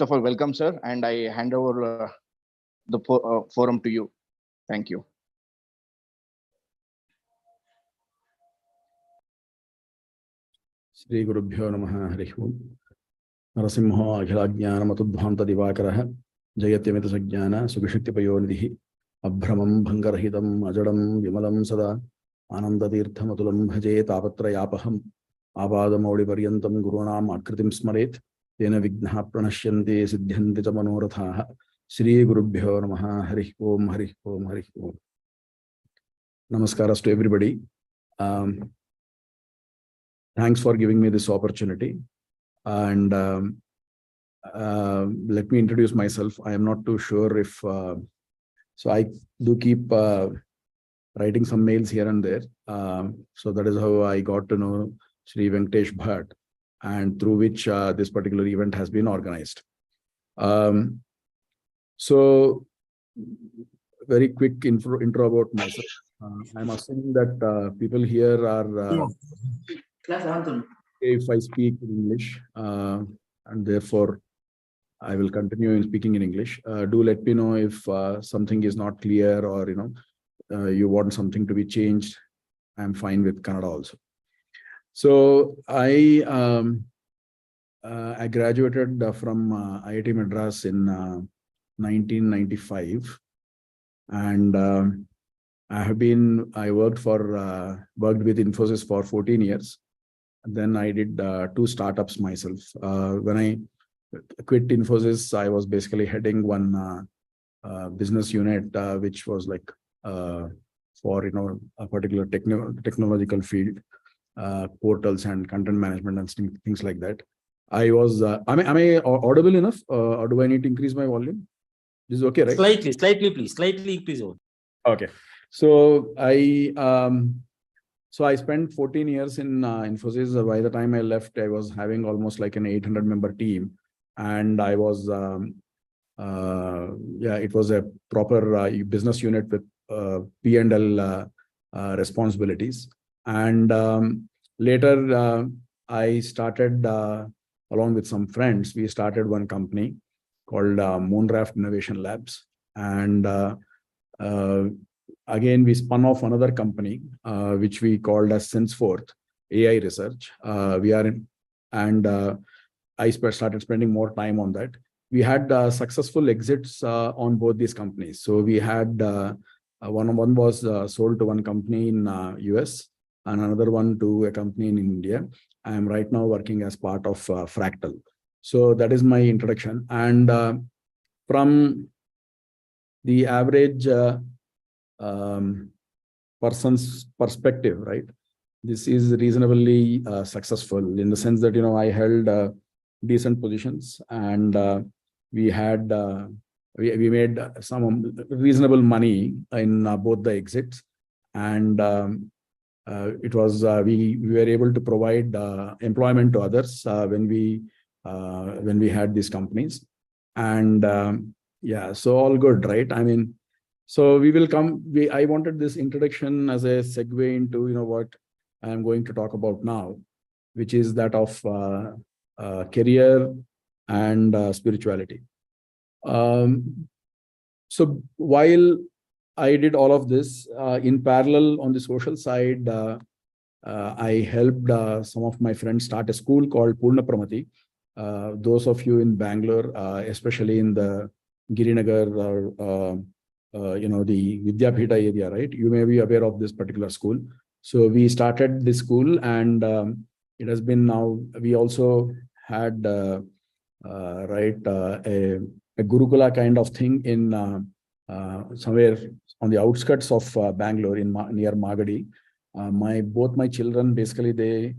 First of all, welcome, sir, and I hand over the forum to you. Thank you. Shri Gurubhyo Namaha Harih Om. Narasimha Akhilajnanamatudbhanta Divakaraha Jayatyamita Sajnana Sugishitipayonidhi Abhramam Bhangarahitam Ajadam Vimalam Sada Anandatirthamatulam Bhaje Tapatrayapaham Abadamaudi Varyantam Gurunam Akritim Smaret Tena Vignaha Pranashyanti Siddhyanti Manorathaha. Shri Gurubhyo Namaha Harih Om Harih Om Harih Om. Namaskaras to everybody. Thanks for giving me this opportunity. And let me introduce myself. I am not too sure if, so I do keep writing some mails here and there. So that is how I got to know Sri Venkatesh Bhatt, and through which this particular event has been organized. So very quick intro about myself. I'm assuming that people here are if I speak in English, and therefore I will continue in speaking in English. Do let me know if something is not clear, or you want something to be changed. I'm fine with Kannada also. So I graduated from IIT Madras in 1995, and I worked with Infosys for 14 years. Then I did 2 startups myself. When I quit Infosys, I was basically heading one business unit, which was like for a particular technological field, portals and content management and things like that. I was. Am I audible enough, or do I need to increase my volume? This is okay, right? Slightly, please. Slightly increase. Okay. So I spent 14 years in Infosys. By the time I left, I was having almost like an 800-member team, and I was, it was a proper business unit with P&L responsibilities. And later, I started, along with some friends, we started one company called Moonraft Innovation Labs, and again, we spun off another company, which we called as Senseforth AI Research. I started spending more time on that. We had successful exits on both these companies. So we had one was sold to one company in US, and another one to a company in India. I am right now working as part of Fractal. So that is my introduction. And from the average person's perspective, right? This is reasonably successful in the sense that, I held decent positions, and we made some reasonable money in both the exits. And it was, we were able to provide employment to others when we had these companies. And so all good, right? I mean, so we will come. I wanted this introduction as a segue into what I'm going to talk about now, which is that of career and spirituality. So while I did all of this, in parallel on the social side, I helped some of my friends start a school called Purna Pramati. Those of you in Bangalore, especially in the Girinagar or the Vidyapita area, right? You may be aware of this particular school. So we started this school, and it has been now. We also had a Gurukula kind of thing in somewhere on the outskirts of Bangalore, near Magadi. Both my children, basically, they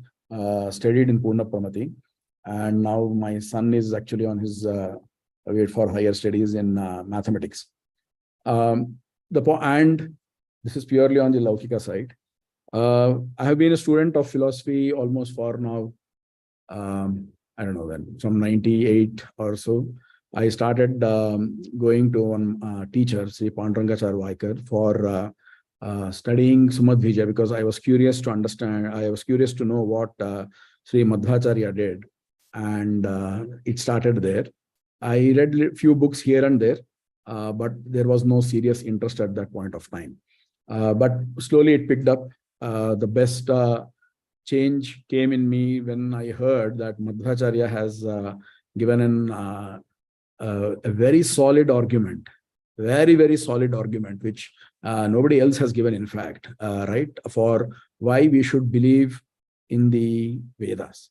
studied in Purna Pramati, and now my son is actually on his way for higher studies in mathematics. And this is purely on the Laukika side. I have been a student of philosophy almost for now, I don't know when, from 98 or so. I started going to one teacher, Sri Panduranga Charvaikar, for studying Sumadvija, because I was curious to understand, I was curious to know what Sri Madhvacharya did. And it started there. I read few books here and there, but there was no serious interest at that point of time. But slowly it picked up. The best change came in me when I heard that Madhvacharya has given a very solid argument, very solid argument, which nobody else has given, in fact, right, for why we should believe in the Vedas.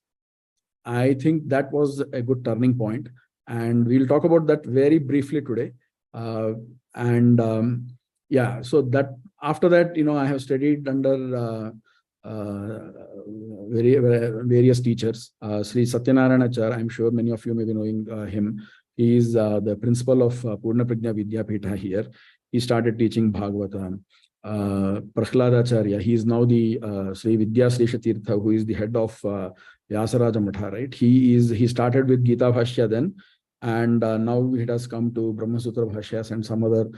I think that was a good turning point, and we'll talk about that very briefly today. Yeah, so that after that, I have studied under various teachers. Sri Satyanarayana Char, I'm sure many of you may be knowing him. He is the principal of Purna Prajna Vidyapitha here. He started teaching Bhagavatam. Prahladacharya, he is now the Sri Vidya Sresha Tirtha, who is the head of Vyasaraja Matha, right? He started with Gita Bhashya then, and now it has come to Brahma Sutra Bhashyas and some other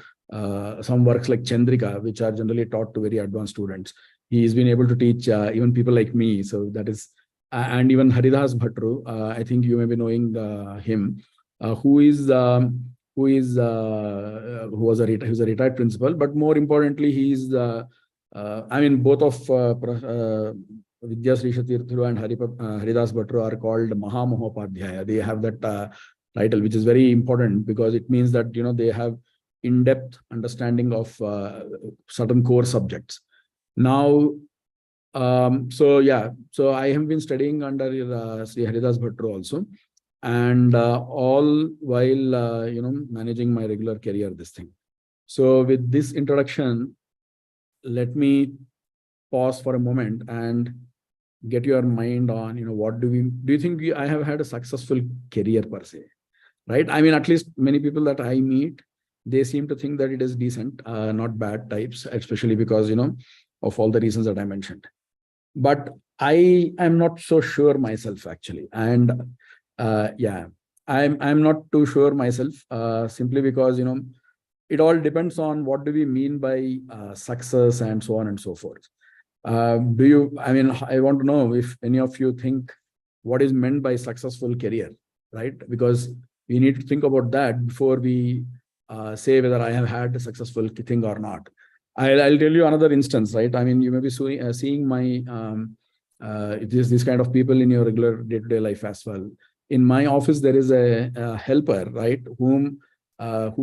some works like Chandrika, which are generally taught to very advanced students. He's been able to teach even people like me. So that is, and even Haridas Bhattru, I think you may be knowing him, who was a retired principal, but more importantly, he's I mean, both of Vidya Sri Shatirthu and Haridas Bhattru are called Mahamohopadhyaya. They have that title, which is very important because it means that they have in-depth understanding of certain core subjects. Now, so I have been studying under Sri Haridas Bhattru also, and all while managing my regular career, this thing. So with this introduction, let me pause for a moment and get your mind on what do you think I have had a successful career per se, right? I mean, at least many people that I meet, they seem to think that it is decent, not bad types, especially because of all the reasons that I mentioned. But I am not so sure myself, actually. And yeah, I'm not too sure myself, simply because it all depends on what do we mean by success and so on and so forth. I want to know if any of you think what is meant by successful career, right? Because we need to think about that before we say whether I have had a successful thing or not. I'll tell you another instance, right? I mean, you may be seeing my this kind of people in your regular day-to-day life as well. In my office, there is a helper, right, who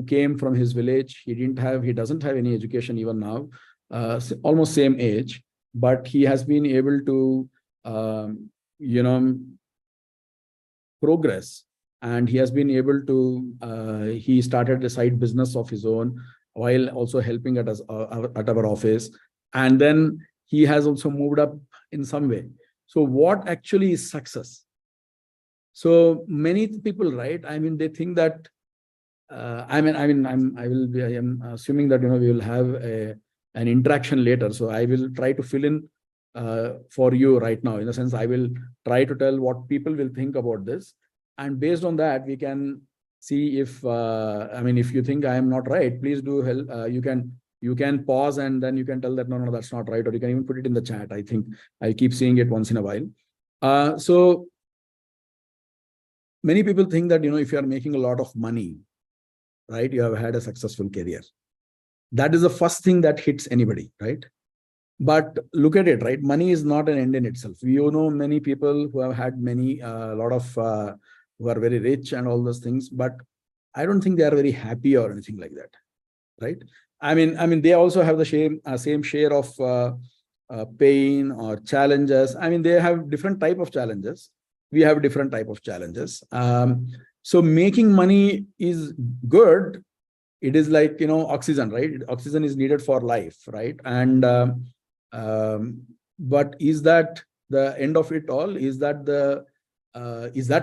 came from his village. He doesn't have any education even now, almost same age, but he has been able to, progress, and he has been able to. He started a side business of his own while also helping at our office, and then he has also moved up in some way. So, what actually is success? So many people, right? I mean, they think that. I am assuming that we will have an interaction later. So I will try to fill in for you right now. In a sense, I will try to tell what people will think about this, and based on that, we can see if if you think I am not right, please do help. You can pause and then you can tell that no, that's not right, or you can even put it in the chat. I think I keep seeing it once in a while. So many people think that if you are making a lot of money, right, you have had a successful career. That is the first thing that hits anybody, right? But look at it, right? Money is not an end in itself. You know many people who have had a lot of who are very rich and all those things, but I don't think they are very happy or anything like that, right? I mean, they also have the same share of pain or challenges. I mean, they have different type of challenges. We have different type of challenges. So making money is good. It is like oxygen, right? Oxygen is needed for life, right? And but is that the end of it all? Is that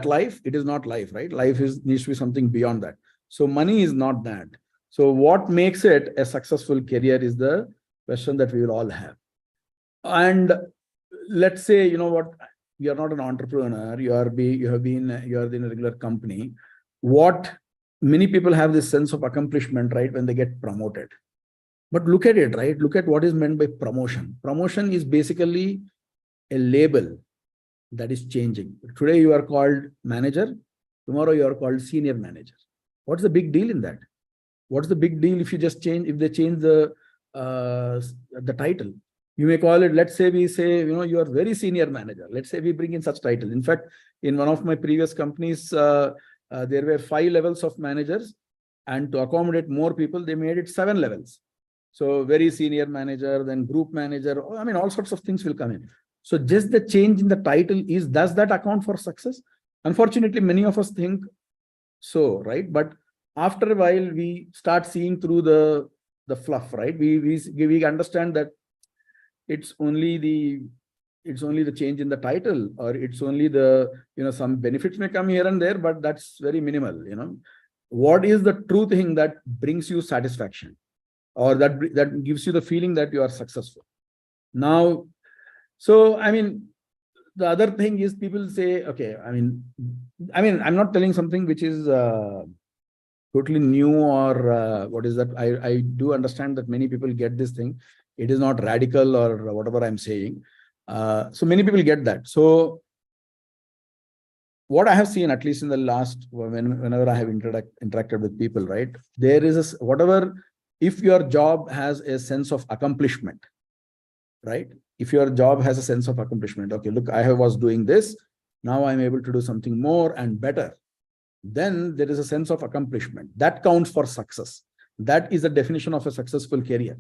life? It is not life, right? Life needs to be something beyond that. So money is not that. So what makes it a successful career is the question that we will all have. And let's say, what, you are not an entrepreneur, you are in a regular company. What many people have this sense of accomplishment, right, when they get promoted. But look at it, right? Look at what is meant by promotion. Promotion is basically a label that is changing. Today you are called manager, Tomorrow you are called senior manager. What's the big deal in that? What's the big deal if you just change, if they change the title? You may call it, let's say we say, you are very senior manager. Let's say we bring in such title. In fact, in one of my previous companies, there were 5 levels of managers, and to accommodate more people, they made it 7 levels. So very senior manager, then group manager, I mean, all sorts of things will come in. So just the change in the title does that account for success? Unfortunately, many of us think so, right? But after a while, we start seeing through the fluff, right? We understand that it's only the change in the title, or it's only the, some benefits may come here and there, but that's very minimal, What is the true thing that brings you satisfaction, or that gives you the feeling that you are successful? Now, so, I mean, the other thing is people say, okay, I mean, I'm not telling something which is totally new, or what is that? I do understand that many people get this thing. It is not radical or whatever I'm saying. So many people get that. So what I have seen, at least in the last, whenever I have interacted with people, right? There is if your job has a sense of accomplishment, right? If your job has a sense of accomplishment, okay, look, I was doing this, now I'm able to do something more and better. Then there is a sense of accomplishment that counts for success. That is the definition of a successful career.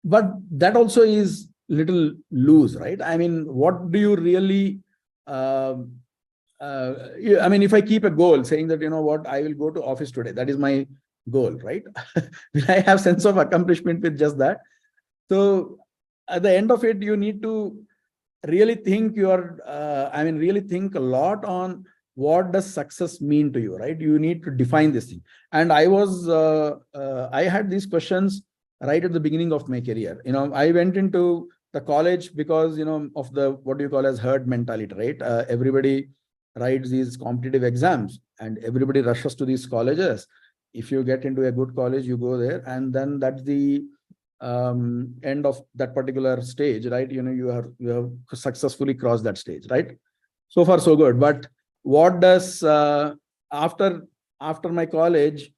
But that also is little loose, right? I mean, what do you really, I mean, if I keep a goal saying that, I will go to office today, that is my goal, right? Will I have sense of accomplishment with just that? So at the end of it, you need to really think really think a lot on what does success mean to you, right? You need to define this thing. And I had these questions right at the beginning of my career. I went into the college because, of the, what you call as herd mentality, right? Everybody writes these competitive exams and everybody rushes to these colleges. If you get into a good college, you go there, and then that's the end of that particular stage, right? You have successfully crossed that stage, right? So far so good. But what does after my college,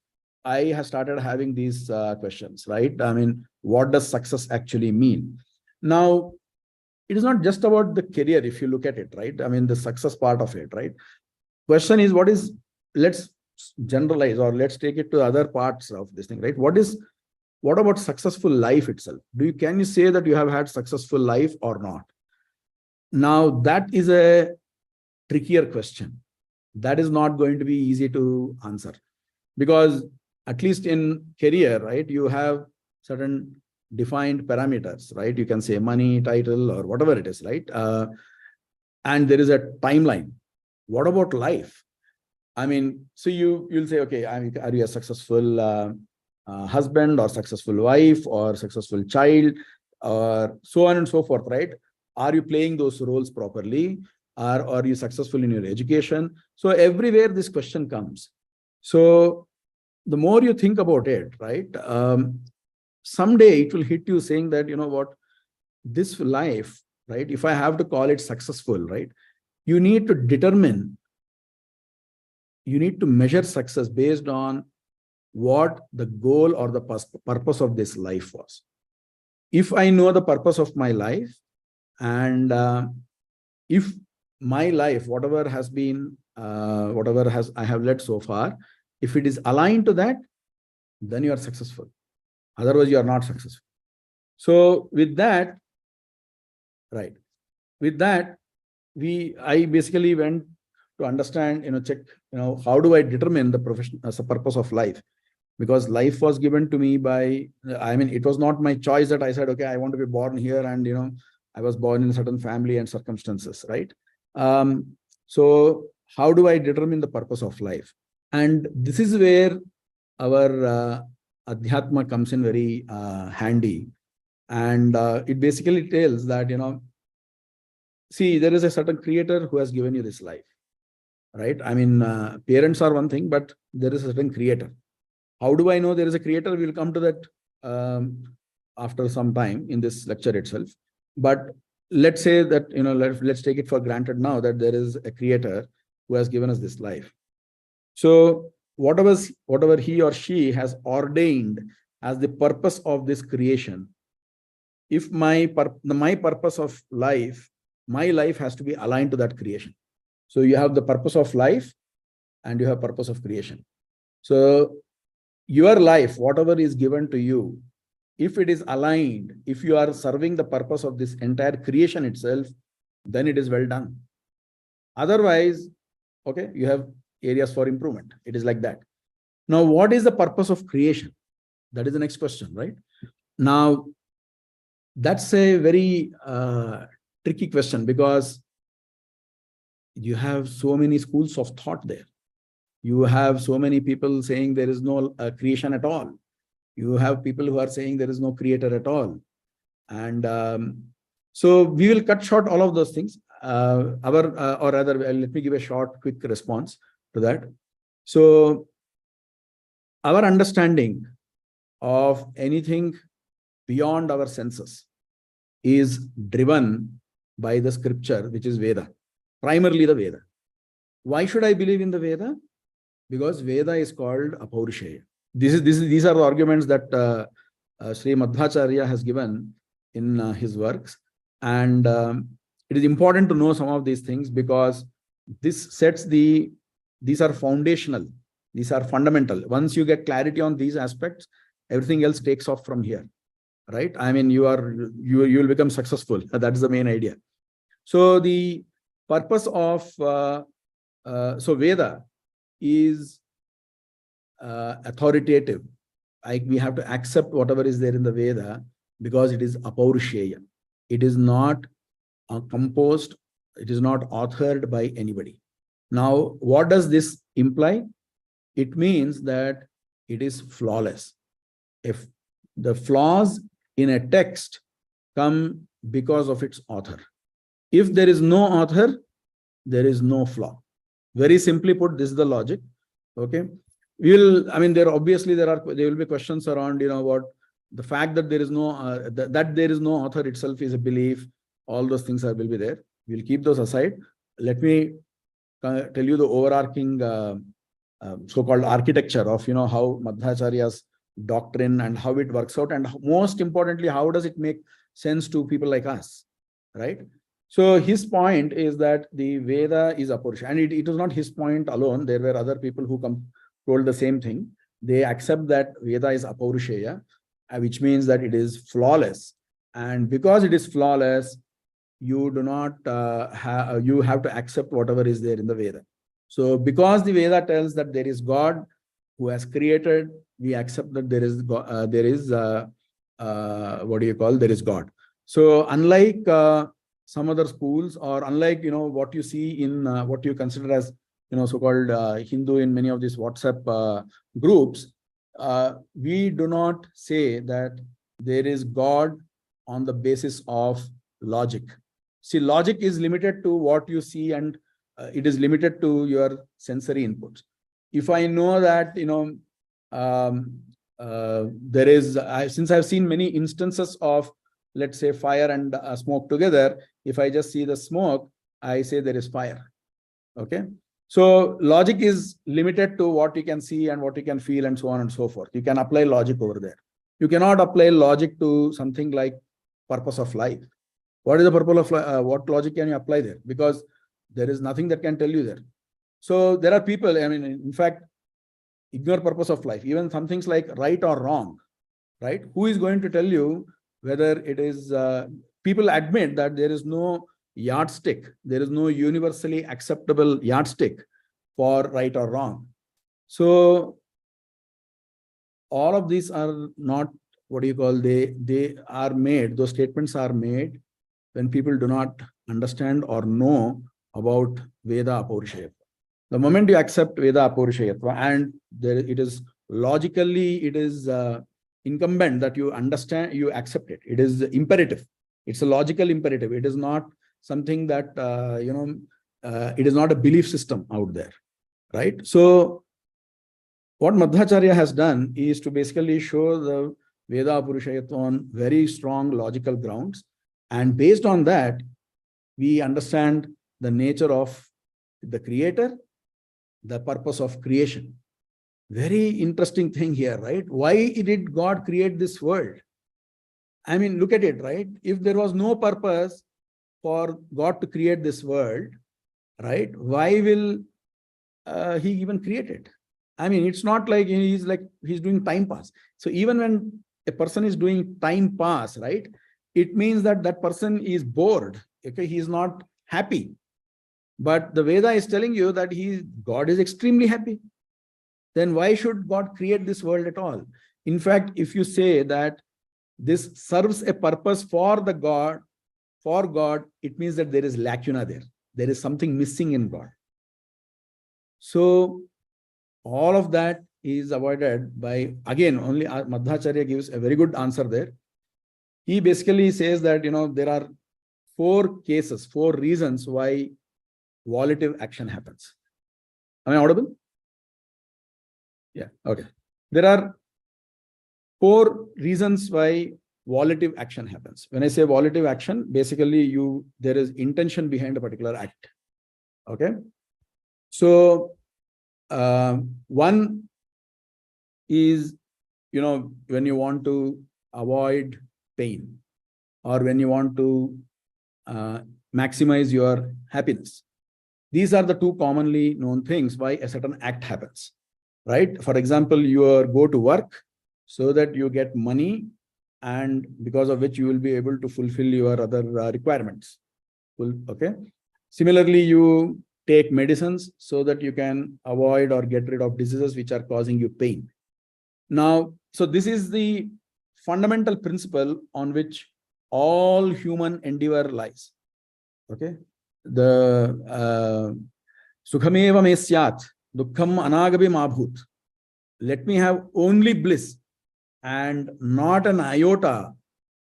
I have started having these questions, right? I mean, what does success actually mean? Now, it is not just about the career, if you look at it, right? I mean, the success part of it, right? Question is, let's generalize, or let's take it to other parts of this thing, right? What about successful life itself? Can you say that you have had successful life or not? Now, that is a trickier question. That is not going to be easy to answer, because at least in career, right, you have certain defined parameters, right? You can say money, title, or whatever it is, right? And there is a timeline. What about life? I mean, so you'll say, okay, are you a successful husband, or successful wife, or successful child, or so on and so forth, right? Are you playing those roles properly? Are you successful in your education? So everywhere this question comes. So the more you think about it, right, someday it will hit you saying that, what, this life, right, if I have to call it successful, right, you need to measure success based on what the goal or the purpose of this life was. If I know the purpose of my life, and if my life, whatever I have led so far, if it is aligned to that, then you are successful. Otherwise, you are not successful. So with that, right, I basically went to understand, check, how do I determine the profession as a purpose of life? Because life was given to me by, it was not my choice that I said, okay, I want to be born here, and, I was born in a certain family and circumstances, right? So how do I determine the purpose of life? And this is where our Adhyatma comes in very handy. And it basically tells that, see, there is a certain creator who has given you this life, right? Parents are one thing, but there is a certain creator. How do I know there is a creator? We'll come to that after some time in this lecture itself. But let's say that, let's take it for granted now that there is a creator who has given us this life. So whatever he or she has ordained as the purpose of this creation, if my purpose of life, my life has to be aligned to that creation. So you have the purpose of life and you have purpose of creation. So your life, whatever is given to you, if it is aligned, if you are serving the purpose of this entire creation itself, then it is well done. Otherwise, okay, you have areas for improvement. It is like that. Now, what is the purpose of creation? That is the next question, right? Now, that's a very tricky question, because you have so many schools of thought there. You have so many people saying there is no creation at all. You have people who are saying there is no creator at all. And so we will cut short all of those things. Or rather, let me give a short, quick response to that. So our understanding of anything beyond our senses is driven by the scripture, which is Veda, primarily the Veda. Why should I believe in the Veda? Because Veda is called Apaurisheya. These are the arguments that Sri Madhvacharya has given in his works. And it is important to know some of these things, because this sets these are foundational, these are fundamental. Once you get clarity on these aspects, everything else takes off from here, right? I mean, you will become successful. That's the main idea. So the purpose of so Veda is authoritative. We have to accept whatever is there in the Veda, because it is Apaurisheya. It is not composed, it is not authored by anybody. Now, what does this imply? It means that it is flawless. If the flaws in a text come because of its author. If there is no author, there is no flaw. Very simply put, this is the logic. Okay. There will be questions around, what the fact that there is no that there is no author itself is a belief. All those things will be there. We'll keep those aside. Let me tell you the overarching so-called architecture of how Madhvacharya's doctrine and how it works out, and most importantly, how does it make sense to people like us, right? So his point is that the Veda is Apaurisheya, and it was not his point alone. There were other people who told the same thing. They accept that Veda is Apaurisheya, which means that it is flawless. And because it is flawless, you do not you have to accept whatever is there in the Veda. So because the Veda tells that there is God who has created, we accept that there is there is God. So unlike some other schools, or unlike what you see in what you consider as so-called Hindu in many of these WhatsApp groups, we do not say that there is God on the basis of logic. See, logic is limited to what you see, and it is limited to your sensory inputs. If I know that there is, since I've seen many instances of, let's say, fire and smoke together, if I just see the smoke, I say there is fire. Okay. So logic is limited to what you can see and what you can feel and so on and so forth. You can apply logic over there. You cannot apply logic to something like purpose of life. What is the purpose of life? What logic can you apply there? Because there is nothing that can tell you there. So there are people, in fact, ignore purpose of life. Even some things like right or wrong, right? Who is going to tell you whether it is, people admit that there is no yardstick. There is no universally acceptable yardstick for right or wrong. So all of these are not, they are made, those statements are made when people do not understand or know about Veda Apaurisheya. The moment you accept Veda Apaurisheya, and it is logically, it is incumbent that you understand, you accept it. It is imperative. It's a logical imperative. It is not something that, it is not a belief system out there, right? So what Madhvacharya has done is to basically show the Veda Apaurisheya on very strong logical grounds. And based on that, we understand the nature of the creator the purpose of creation. Very interesting thing here, right? Why did God create this world? I mean, look at it, right? If there was no purpose for God to create this world, right? Why will he even create it? I mean, it's not like he's doing time pass. So even when a person is doing time pass, right? It means that that person is bored. Okay, he is not happy. But the Veda is telling you that God is extremely happy. Then why should God create this world at all? In fact, if you say that this serves a purpose for God, it means that there is lacuna there. There is something missing in God. So all of that is avoided by, again, only Madhacharya gives a very good answer there. He basically says that, there are 4 cases, 4 reasons why volitive action happens. Am I audible? Yeah, okay. There are 4 reasons why volitive action happens. When I say volitive action, basically there is intention behind a particular act. Okay. So one is, when you want to avoid pain, or when you want to maximize your happiness. These are the 2 commonly known things why a certain act happens, right? For example, you go to work so that you get money, and because of which you will be able to fulfill your other requirements. Okay. Similarly, you take medicines so that you can avoid or get rid of diseases which are causing you pain. Now, so this is the fundamental principle on which all human endeavor lies. Okay. The Sukhameva me syat, dukkham anagabi mabhut. Let me have only bliss and not an iota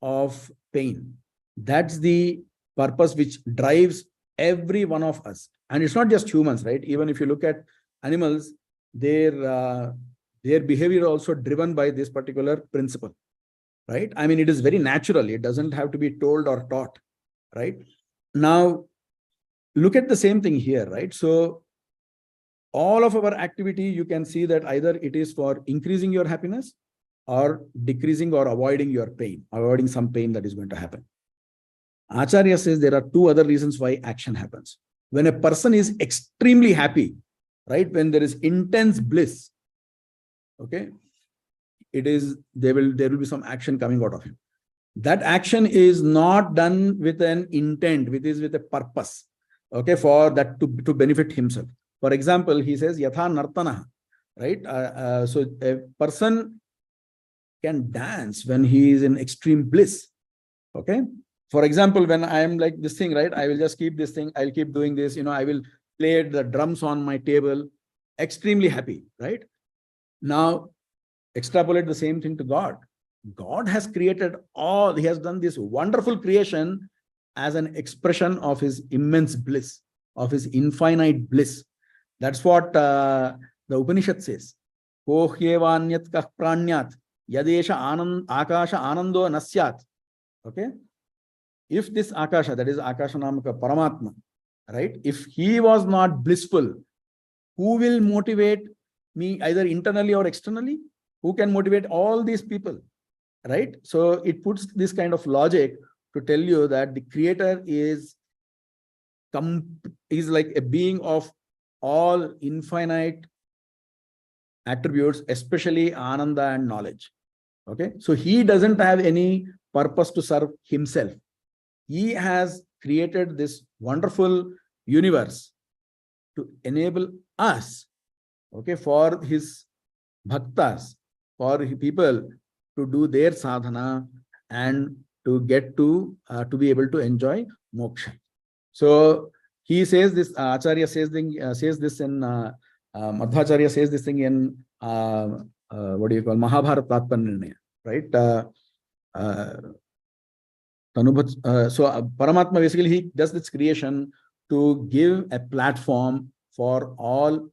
of pain. That's the purpose which drives every one of us. And it's not just humans, right? Even if you look at animals, their behavior also driven by this particular principle, right? I mean, it is very natural. It doesn't have to be told or taught, right? Now, look at the same thing here, right? So all of our activity, you can see that either it is for increasing your happiness or decreasing or avoiding your pain, avoiding some pain that is going to happen. Acharya says there are 2 other reasons why action happens. When a person is extremely happy, right? When there is intense bliss, okay, there will be some action coming out of him. That action is not done with an intent, with a purpose, okay, for that to benefit himself. For example, he says yatha nartana, right? So a person can dance when he is in extreme bliss. Okay. For example, when I am like this thing, right? I will just keep this thing. I'll keep doing this. I will play the drums on my table, extremely happy, right? Now, extrapolate the same thing to God. God has created he has done this wonderful creation as an expression of his immense bliss, of his infinite bliss. That's what the Upanishad says. Kohyevanyat kah pranyat yadesha akasha anando nasyat. Okay. If this akasha, that is akasha namaka paramatma, right? If he was not blissful, who will motivate me either internally or externally? Who can motivate all these people, right? So it puts this kind of logic to tell you that the creator is like a being of all infinite attributes, especially ananda and knowledge. Okay, so he doesn't have any purpose to serve himself. He has created this wonderful universe to enable us, okay, for his bhaktas, for people to do their sadhana and to get to be able to enjoy moksha. So he says this, Acharya says this in Madhacharya says this thing in what do you call Mahabharata Tatparnirnaya, right? So Paramatma basically he does this creation to give a platform for all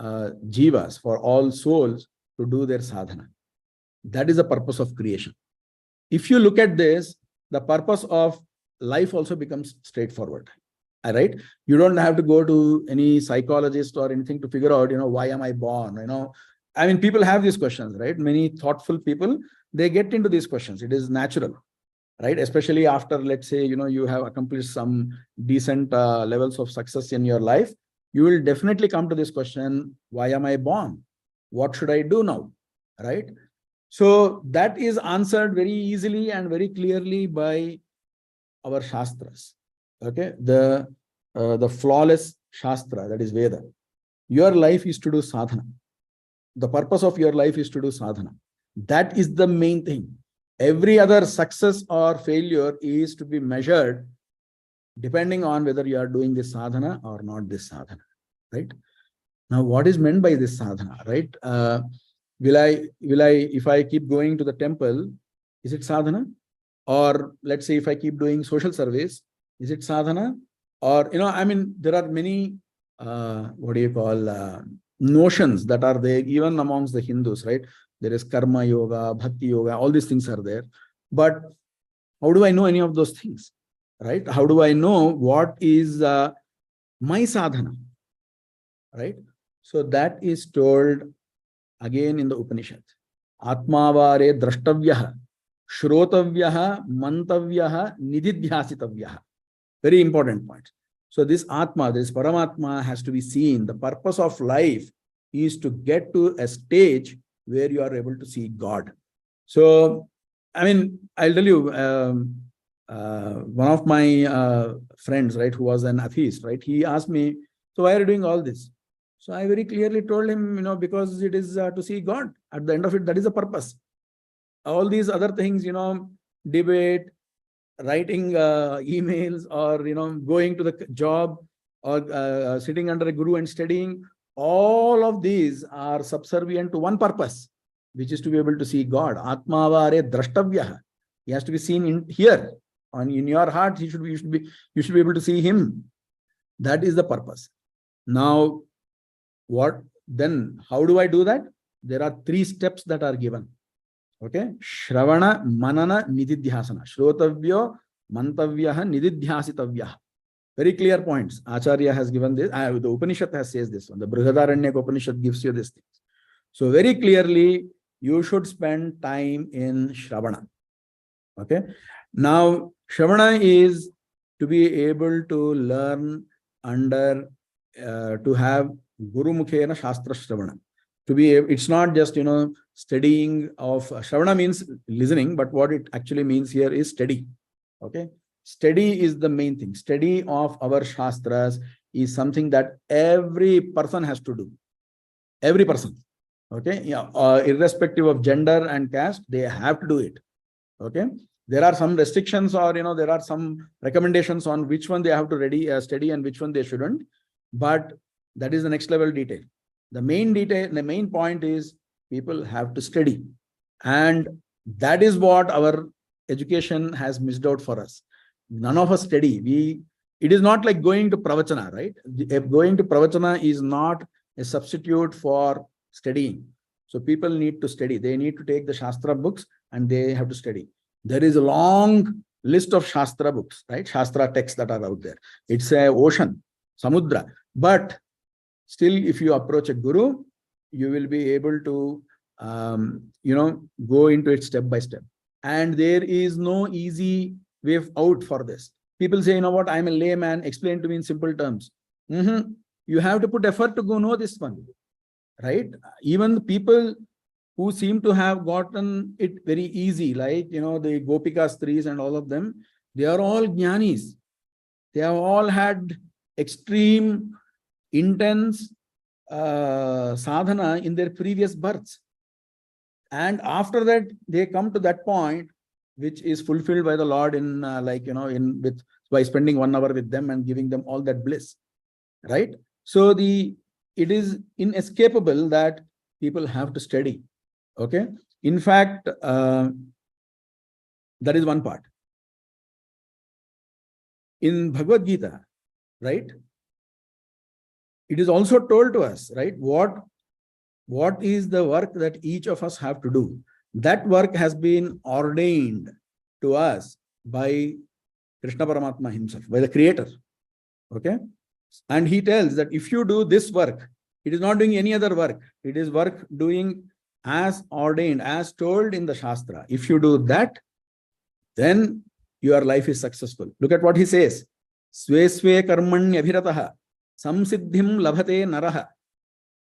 jivas, for all souls to do their sadhana. That is the purpose of creation. If you look at this, the purpose of life also becomes straightforward. right? You don't have to go to any psychologist or anything to figure out, why am I born? I mean, people have these questions, right? Many thoughtful people, they get into these questions. It is natural, right? Especially after, let's say, you have accomplished some decent levels of success in your life, you will definitely come to this question, why am I born? What should I do now, right? So that is answered very easily and very clearly by our Shastras. Okay, the flawless Shastra, that is Veda. Your life is to do sadhana. The purpose of your life is to do sadhana. That is the main thing. Every other success or failure is to be measured depending on whether you are doing this sadhana or not this sadhana, right? Now, what is meant by this sadhana, right? If I keep going to the temple, is it sadhana? Or let's say if I keep doing social service, is it sadhana? Or, I mean, there are many, notions that are there even amongst the Hindus, right? There is karma yoga, bhakti yoga, all these things are there. But how do I know any of those things, right? How do I know what is my sadhana, right? So that is told again in the Upanishad. Atmavare drashtavyaha, shrotavyaha, mantavyaha, nididhyasitavyaha. Very important point. So this Atma, this Paramatma has to be seen. The purpose of life is to get to a stage where you are able to see God. So, I mean, I'll tell you, one of my friends, right, who was an atheist, right, he asked me, so why are you doing all this? So I very clearly told him, because it is to see God. At the end of it, that is the purpose. All these other things, debate, writing emails, or going to the job, or sitting under a guru and studying, all of these are subservient to one purpose, which is to be able to see God. Atmavare drashtavyaha. He has to be seen in here, in your heart. You should be able to see him. That is the purpose. Now, how do I do that? There are 3 steps that are given. Okay, Shravana, Manana, Nididhyasana. Shrotavyo, Mantavyaha, Nididhyasitavyaha. Very clear points. Acharya has given this. The Upanishad has says this one. The Brihadaranyaka Upanishad gives you this thing. So very clearly, you should spend time in Shravana. Okay. Now, Shravana is to be able to learn under, to have Guru Mukhena Shastra Shravana. To be, it's not just, studying of Shravana means listening, but what it actually means here is study. Okay. Study is the main thing. Study of our Shastras is something that every person has to do. Every person. Okay. Yeah. Irrespective of gender and caste, they have to do it. Okay. There are some restrictions, or, there are some recommendations on which one they have to study and which one they shouldn't. But that is the next level detail. The main point is people have to study. And that is what our education has missed out for us. None of us study. It is not like going to pravachana, right? Going to pravachana is not a substitute for studying. So people need to study. They need to take the Shastra books and they have to study. There is a long list of Shastra books, right? Shastra texts that are out there. It's an ocean, samudra. But still, if you approach a guru, you will be able to, go into it step by step. And there is no easy way out for this. People say, what, I'm a layman, explain to me in simple terms. You have to put effort to go know this one, right? Even the people who seem to have gotten it very easy, like, the Gopika Stris and all of them, they are all jnanis. They have all had extreme, intense sadhana in their previous births. And after that, they come to that point, which is fulfilled by the Lord in by spending 1 hour with them and giving them all that bliss, right? So it is inescapable that people have to study. Okay. In fact, that is one part. In Bhagavad Gita, right? It is also told to us, right? What is the work that each of us have to do? That work has been ordained to us by Krishna Paramatma himself, by the Creator. Okay. And he tells that if you do this work, it is not doing any other work. It is work doing as ordained, as told in the Shastra. If you do that, then your life is successful. Look at what he says. Sve sve karmanya bhirataha samsiddhim labhate naraha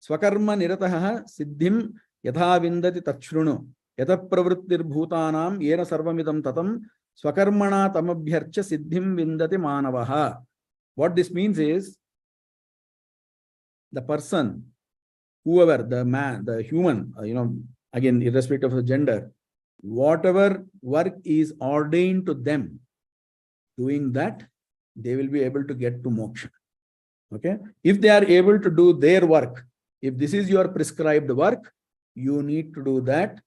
swakarma nirataha siddhim yatha vindati tachrunu yata pravrittir bhutanam yena sarvamidam tatam swakarmana tamabhyarcha siddhim vindati manavaha. What this means is, the person, whoever, the man, the human, again, irrespective of the gender, whatever work is ordained to them, doing that, they will be able to get to moksha. Okay. If they are able to do their work, if this is your prescribed work, you need to do that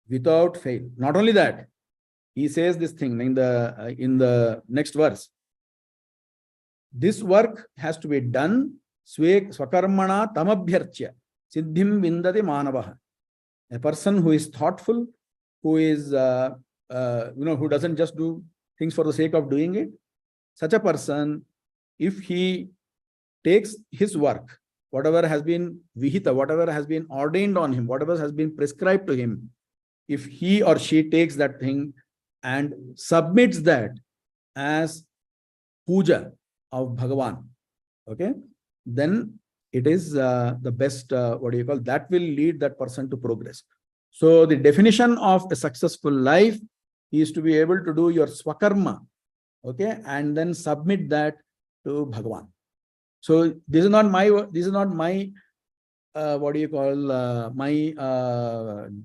without fail. Not only that, he says this thing in the next verse. This work has to be done swakarmana tamabhyarchya siddhim vindati manavaha. A person who is thoughtful, who is who doesn't just do things for the sake of doing it, such a person, if he takes his work, whatever has been vihita, whatever has been ordained on him, whatever has been prescribed to him, if he or she takes that thing and submits that as puja of Bhagavan, okay, then it is the best, that will lead that person to progress. So the definition of a successful life is to be able to do your swakarma, okay, and then submit that to Bhagavan. So this is not my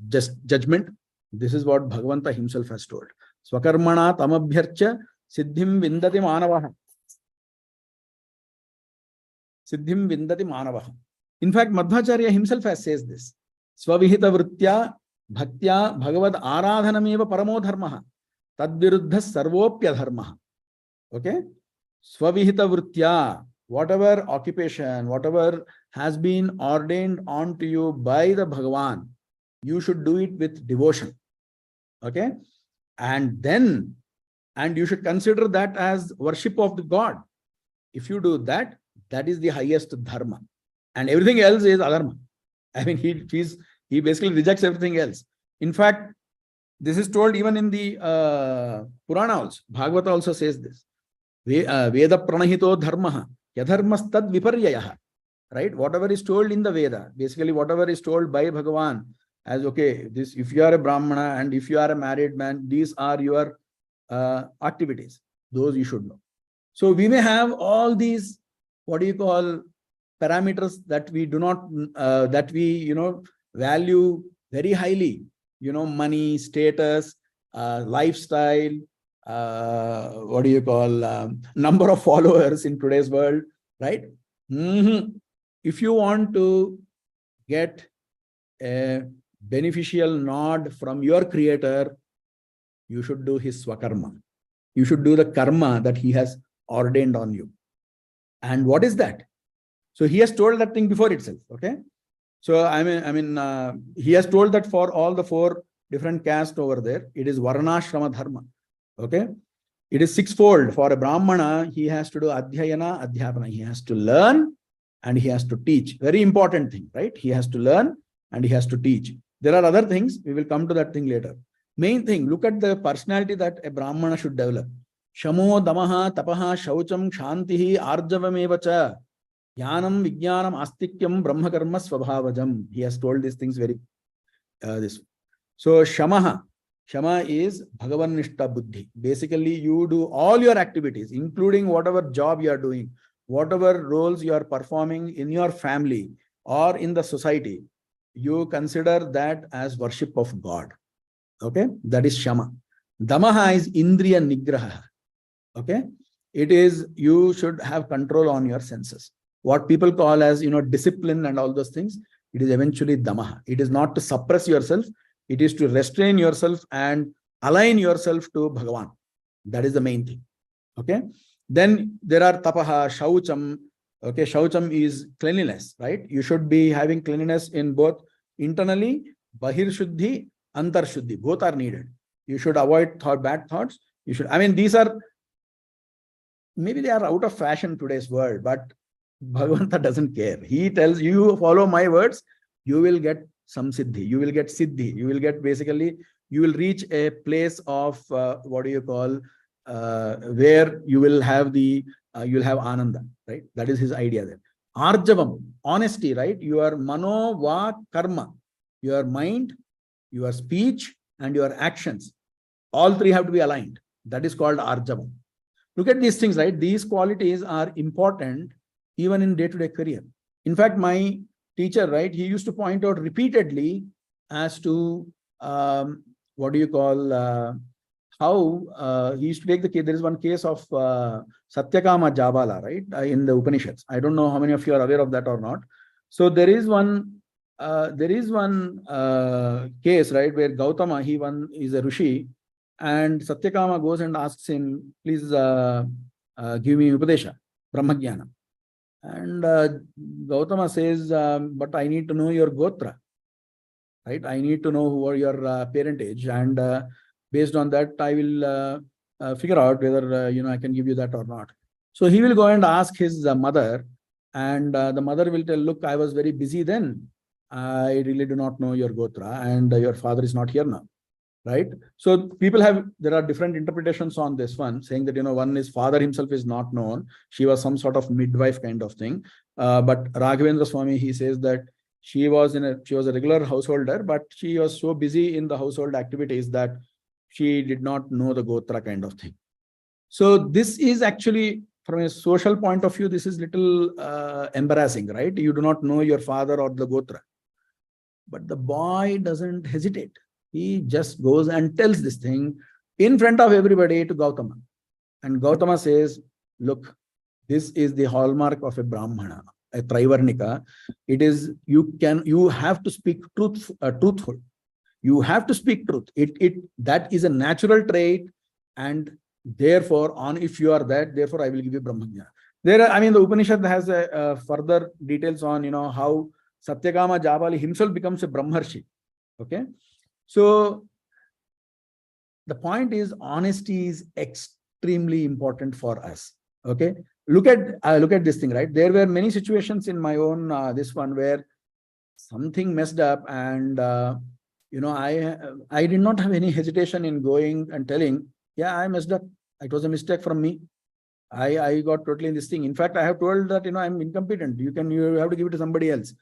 just judgment. This is what Bhagavanta himself has told. Swakarmana tamabhyarcha siddhim vindati manavaha. Siddhim vindati manavaha. In fact, Madhvacharya himself has says this. Svavihita vritya bhaktya bhagavad aradhanameva paramo dharmaha tadviruddha sarvopya dharmaha. Okay? Svavihita vritya, whatever occupation, whatever has been ordained onto you by the Bhagavan, you should do it with devotion. Okay? And you should consider that as worship of the God. If you do that, that is the highest dharma. And everything else is adharma. I mean, he basically rejects everything else. In fact, this is told even in the Purana also. Bhagavata also says this. Veda pranahito dharmaha yadharmastad viparyayaha. Right? Whatever is told in the Veda, basically whatever is told by Bhagavan as, okay, this, if you are a Brahmana and if you are a married man, these are your activities. Those you should know. So we may have all these, parameters that we do not, that we, value very highly, money, status, lifestyle, number of followers in today's world, right? If you want to get a beneficial nod from your creator, you should do his swakarma. You should do the karma that he has ordained on you. And what is that? So he has told that thing before itself. Okay. So he has told that for all the 4 different castes over there, it is varnashrama dharma. Okay. It is 6-fold. For a Brahmana, he has to do adhyayana, adhyapana. He has to learn and he has to teach. Very important thing, right? He has to learn and he has to teach. There are other things. We will come to that thing later. Main thing, look at the personality that a Brahmana should develop. Shamo, damaha, tapaha, shaucham, shantihi, arjavamevacha, jnanam, vijnanam, astikyam, brahmakarma, svabhavajam. He has told these things very, this. So, shamaha. Shama is Bhagavan Nishta Buddhi. Basically, you do all your activities, including whatever job you are doing, whatever roles you are performing in your family or in the society, you consider that as worship of God. Okay, that is Shama. Damaha is Indriya Nigraha. Okay, it is, you should have control on your senses. What people call as, discipline and all those things, it is eventually Damaha. It is not to suppress yourself. It is to restrain yourself and align yourself to Bhagavan. That is the main thing. Okay. Then there are tapaha, shaucham. Okay. Shaucham is cleanliness, right? You should be having cleanliness in both internally, bahir shuddhi, antar shuddhi. Both are needed. You should avoid bad thoughts. You should, these are maybe they are out of fashion in today's world, but Bhagavanta doesn't care. He tells you, follow my words, you will get some siddhi, you will get siddhi, you will get basically, you will reach a place of what do you call, where you will have you'll have ananda, right? That is his idea there. Arjavam, honesty, right? Your mano, va, karma, your mind, your speech, and your actions, all three have to be aligned. That is called arjavam. Look at these things, right? These qualities are important even in day-to-day career. In fact, my teacher, right, he used to point out repeatedly as to what do you call, how he used to take the case. There is one case of Satyakama Jabala, right, in the Upanishads. I don't know how many of you are aware of that or not. So there is one case, right, where Gautama, is a Rishi, and Satyakama goes and asks him, please give me Upadesha, Brahmagyana. And Gautama says, but I need to know your Gotra, right? I need to know who are your parentage, and based on that, I will figure out whether I can give you that or not. So he will go and ask his mother, and the mother will tell, look, I was very busy then. I really do not know your Gotra, and your father is not here now. Right? So there are different interpretations on this one, saying that, one is father himself is not known. She was some sort of midwife kind of thing. But Raghavendra Swami, he says that she was a regular householder, but she was so busy in the household activities that she did not know the Gotra kind of thing. So this is actually, from a social point of view, this is little embarrassing, right? You do not know your father or the Gotra. But the boy doesn't hesitate. He just goes and tells this thing in front of everybody to Gautama. And Gautama says, look, this is the hallmark of a Brahmana, a Trivarnika. It is, you have to speak truthful. You have to speak truth. That is a natural trait. And therefore, if you are that, therefore I will give you Brahmajnana. The Upanishad has further details on, how Satyakama Jabali himself becomes a Brahmarshi. Okay. So the point is, honesty is extremely important for us. Okay. Look at this thing, right? There were many situations in my own, this one, where something messed up, and, I did not have any hesitation in going and telling, yeah, I messed up. It was a mistake from me. I got totally in this thing. In fact, I have told that, I'm incompetent. You have to give it to somebody else.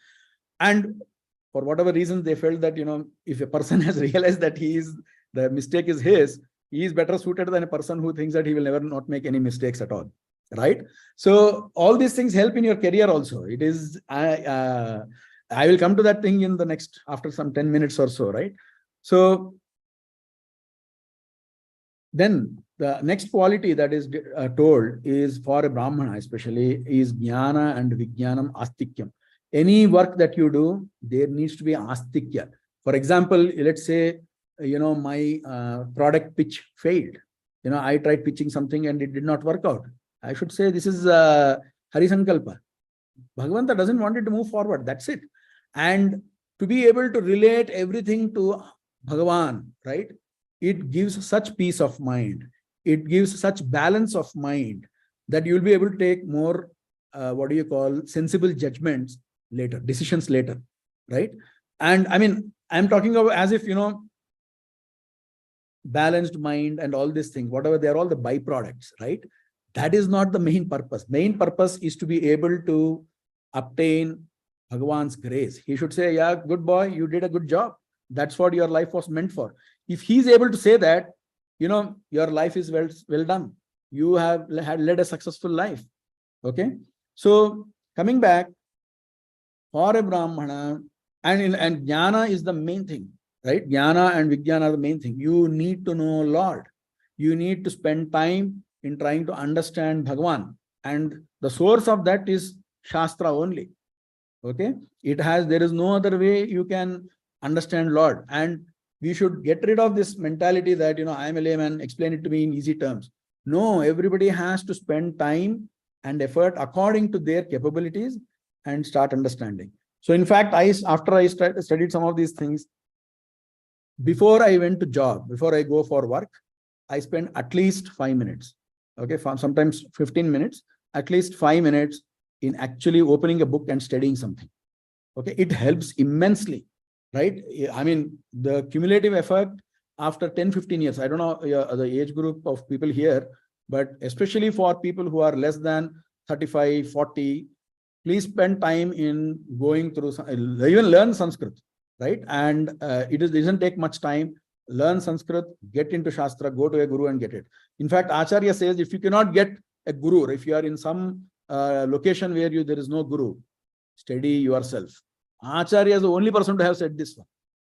And for whatever reason, they felt that, if a person has realized that the mistake is his, he is better suited than a person who thinks that he will never not make any mistakes at all. Right? So all these things help in your career also. It is, I will come to that thing in the next, after some 10 minutes or so, right? So then the next quality that is told is, for a Brahmana especially, is Jnana and Vijnanam Astikyam. Any work that you do, there needs to be astikya. For example, let's say, my product pitch failed. I tried pitching something and it did not work out. I should say, this is Harisankalpa. Bhagavanta doesn't want it to move forward. That's it. And to be able to relate everything to Bhagavan, right? It gives such peace of mind. It gives such balance of mind that you'll be able to take more, sensible judgments later, decisions later, right? And I'm talking about as if, balanced mind and all these things, whatever, they're all the byproducts, right? That is not the main purpose. Main purpose is to be able to obtain Bhagavan's grace. He should say, yeah, good boy, you did a good job. That's what your life was meant for. If he's able to say that, your life is well done. You have led a successful life. Okay. So coming back, for a Brahmana, and Jnana is the main thing, right? Jnana and Vijnana are the main thing. You need to know Lord. You need to spend time in trying to understand Bhagavan. And the source of that is Shastra only. Okay. There is no other way you can understand Lord. And we should get rid of this mentality that, I am a layman, explain it to me in easy terms. No, everybody has to spend time and effort according to their capabilities and start understanding. So in fact, after I studied some of these things, before I went to job, before I go for work, I spend at least 5 minutes. Okay, sometimes 15 minutes, at least 5 minutes in actually opening a book and studying something. Okay, it helps immensely, right? I mean, the cumulative effect after 10-15 years, I don't know the age group of people here, but especially for people who are less than 35-40, please spend time in going through, even learn Sanskrit, right? And it doesn't take much time. Learn Sanskrit, get into Shastra, go to a guru and get it. In fact, Acharya says, if you cannot get a guru, if you are in some location where there is no guru, study yourself. Acharya is the only person to have said this one.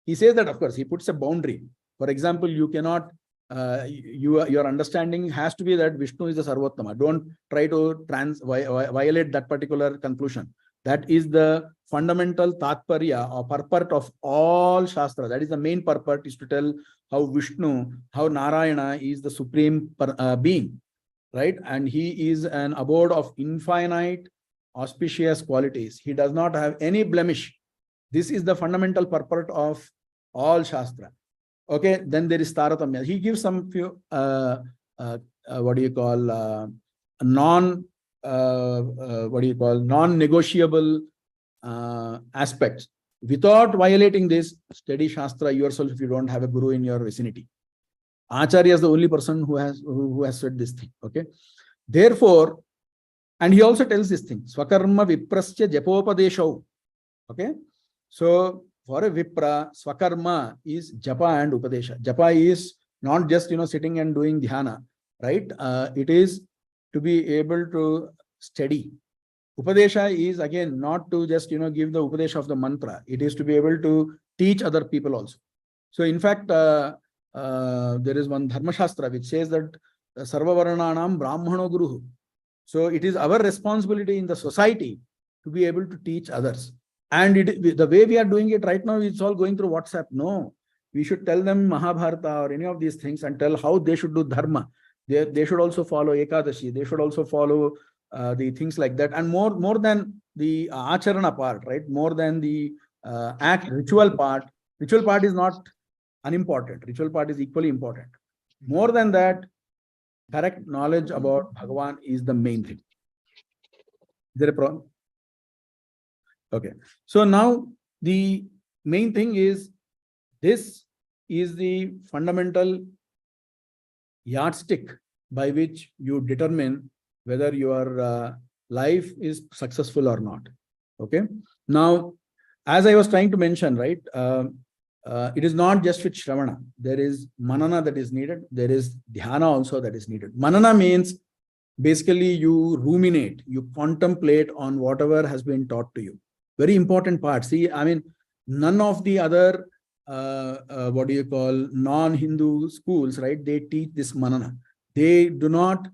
He says that, of course, he puts a boundary. For example, you cannot, your understanding has to be that Vishnu is the Sarvottama. Don't try to violate that particular conclusion. That is the fundamental tatparya or purport of all Shastra. That is the main purport, is to tell how Vishnu, how Narayana is the supreme being, right? And he is an abode of infinite auspicious qualities. He does not have any blemish. This is the fundamental purport of all Shastra. Okay, then there is Taratamya. He gives some few, non-negotiable aspects. Without violating this, study Shastra yourself if you don't have a guru in your vicinity. Acharya is the only person who has said this thing. Okay, therefore, and he also tells this thing, Swakarma Viprasya Japopadesho. Okay, so for a Vipra, Swakarma is Japa and Upadesha. Japa is not just sitting and doing dhyana, right? It is to be able to study. Upadesha is again not to just give the Upadesha of the mantra. It is to be able to teach other people also. So in fact, there is one Dharma Shastra which says that Sarva Varnanam Brahmano Guruhu. So it is our responsibility in the society to be able to teach others. And the way we are doing it right now, it's all going through WhatsApp. No, we should tell them Mahabharata or any of these things and tell how they should do dharma. They should also follow Ekadashi. They should also follow the things like that. And more than the acharana part, right? More than the ritual part. Ritual part is not unimportant. Ritual part is equally important. More than that, correct knowledge about Bhagavan is the main thing. Is there a problem? Okay. So now the main thing is, this is the fundamental yardstick by which you determine whether your life is successful or not. Okay. Now, as I was trying to mention, right, it is not just with Shravana. There is Manana that is needed. There is Dhyana also that is needed. Manana means basically you ruminate, you contemplate on whatever has been taught to you. Very important part. See, I mean, none of the other, non-Hindu schools, right, they teach this Manana. They do not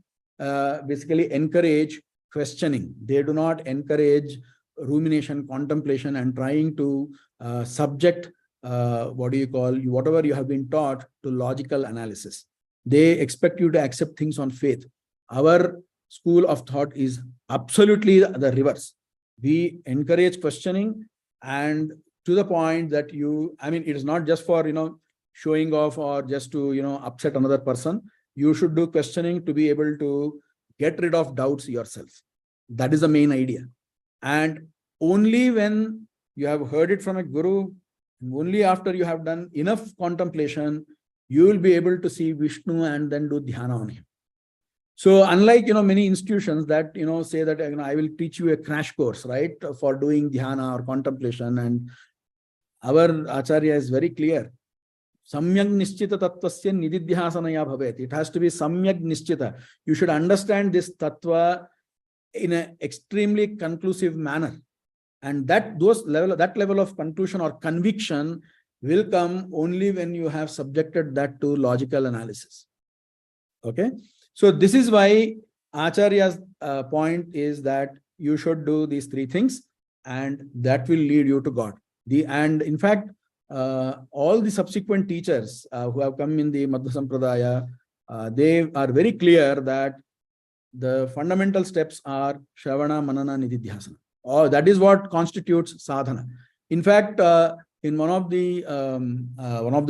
basically encourage questioning. They do not encourage rumination, contemplation, and trying to subject whatever you have been taught to logical analysis. They expect you to accept things on faith. Our school of thought is absolutely the reverse. We encourage questioning, and to the point that it is not just for showing off or just to upset another person. You should do questioning to be able to get rid of doubts yourself. That is the main idea. And only when you have heard it from a guru, only after you have done enough contemplation, you will be able to see Vishnu and then do dhyana on him. So unlike many institutions that say that I will teach you a crash course, right, for doing dhyana or contemplation, and our Acharya is very clear. Samyak nischita tattvasya nididhyasanaya bhavet. It has to be samyak nischita. You should understand this tattva in an extremely conclusive manner. And that level of conclusion or conviction will come only when you have subjected that to logical analysis. Okay. So this is why Acharya's point is that you should do these three things, and that will lead you to God. And in fact, all the subsequent teachers who have come in the Madhva Sampradaya, they are very clear that the fundamental steps are Shravana, Manana, Nididhyasana. That is what constitutes sadhana. In fact, in one of the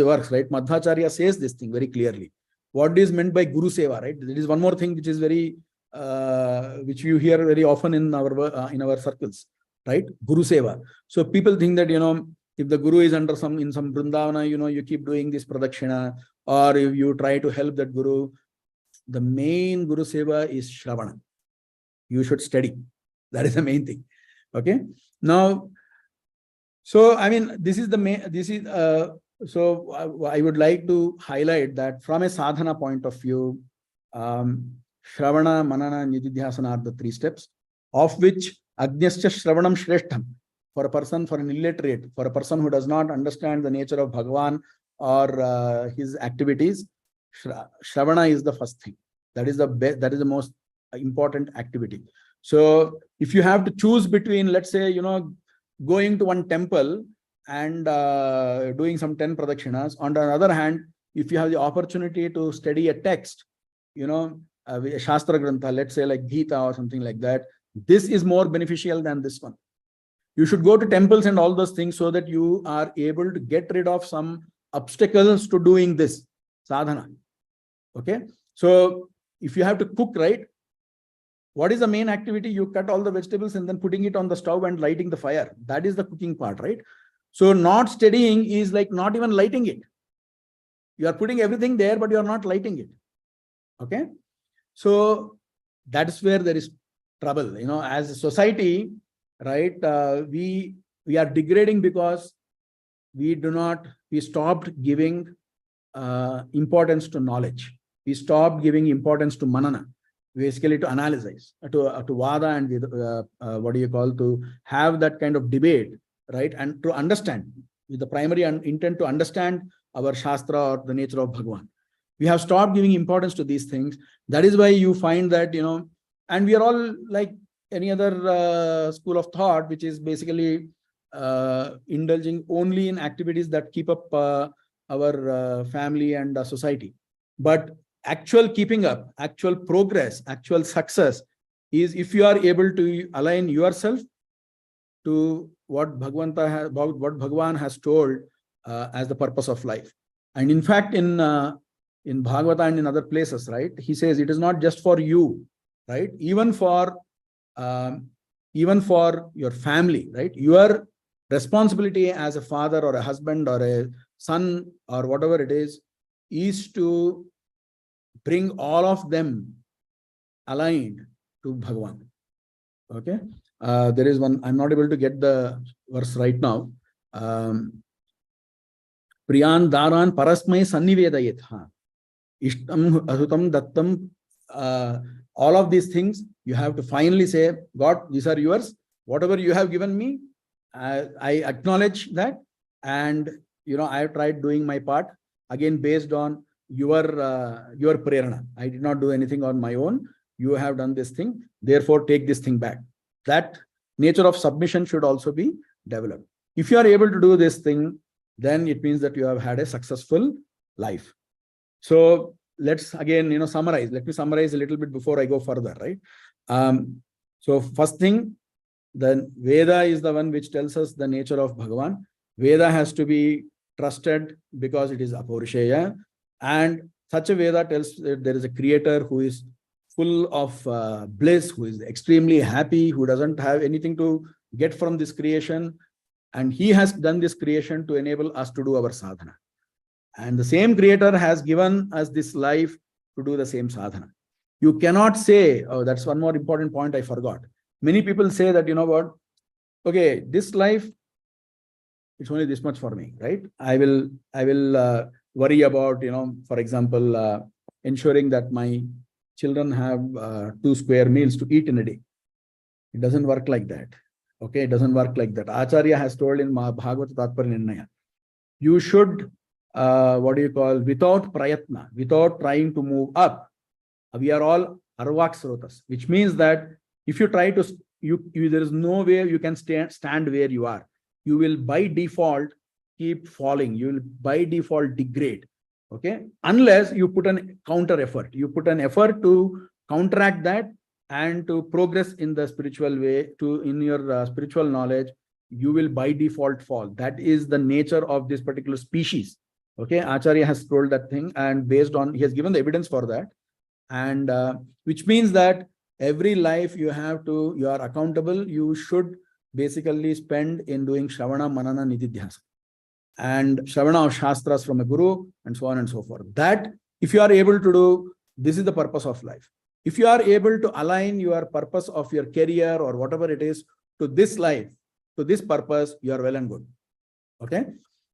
works, right, Madhvacharya says this thing very clearly. what is meant by Guru Seva, right? There is one more thing which is very, which you hear very often in our circles, right? Guru Seva. So people think that, if the Guru is under in some Vrindavana, you keep doing this Pradakshina, or if you try to help that Guru, the main Guru Seva is Shravana. You should study. That is the main thing. Okay. Now, so I mean, this is the main, so I would like to highlight that from a sadhana point of view, Shravana, Manana, Nididhyasana are the 3 steps, of which Agnyascha Shravanam Shreshtham, for a person, for an illiterate, for a person who does not understand the nature of Bhagavan or his activities, Shravana is the first thing. That is the most important activity. So if you have to choose between, let's say, going to one temple and doing some 10 pradakshinas. On the other hand, if you have the opportunity to study a text, a Shastra Grantha, let's say like Gita or something like that, this is more beneficial than this one. You should go to temples and all those things so that you are able to get rid of some obstacles to doing this sadhana. Okay. So if you have to cook, right? What is the main activity? You cut all the vegetables and then putting it on the stove and lighting the fire. That is the cooking part, right? So not studying is like not even lighting it. You are putting everything there, but you are not lighting it. Okay. So that is where there is trouble. As a society, right? We are degrading because we stopped giving importance to knowledge. We stopped giving importance to manana, basically to analyze, to vada and to have that kind of debate, right? And to understand, with the primary intent to understand our Shastra or the nature of Bhagavan. We have stopped giving importance to these things. That is why you find that, and we are all like any other school of thought, which is basically indulging only in activities that keep up our family and society. But actual keeping up, actual progress, actual success is if you are able to align yourself to what Bhagavan has told as the purpose of life. And in fact, in Bhagavata and in other places, right, he says it is not just for you, right? Even for your family, right? Your responsibility as a father or a husband or a son or whatever it is to bring all of them aligned to Bhagavan. Okay. There is one, I'm not able to get the verse right now. Priyan Daran Parasmai Sannivedayet. Ishtam Ahutam Dattam. All of these things, you have to finally say, God, these are yours. Whatever you have given me, I acknowledge that. And, I have tried doing my part, again, based on your prerana. I did not do anything on my own. You have done this thing. Therefore, take this thing back. That nature of submission should also be developed. If you are able to do this thing, then it means that you have had a successful life. So let's again, summarize. Let me summarize a little bit before I go further, right? So first thing, the Veda is the one which tells us the nature of Bhagavan. Veda has to be trusted because it is Apaurisheya. And such a Veda tells that there is a creator who is full of bliss, who is extremely happy, who doesn't have anything to get from this creation. And he has done this creation to enable us to do our sadhana. And the same creator has given us this life to do the same sadhana. You cannot say, oh, that's one more important point I forgot. Many people say that, okay, this life, it's only this much for me, right? I will worry about, for example, ensuring that my children have 2 square meals to eat in a day. It doesn't work like that. Okay, it doesn't work like that. Acharya has told in Bhagavata Tatparya Nirnaya, you should, without prayatna, without trying to move up, we are all arvak srotas, which means that if you try to, there is no way you can stand where you are. You will by default keep falling. You will by default degrade. Okay, unless you put an counter effort. You put an effort to counteract that and to progress in the spiritual way, in your spiritual knowledge, you will by default fall. That is the nature of this particular species. Okay, Acharya has told that thing, and based on, he has given the evidence for that. And which means that every life you are accountable, you should basically spend in doing Shravana, Manana, Nididhyasa. And Shravana of Shastras from a Guru, and so on and so forth. That, if you are able to do, this is the purpose of life. If you are able to align your purpose of your career or whatever it is to this life, to this purpose, you are well and good. Okay.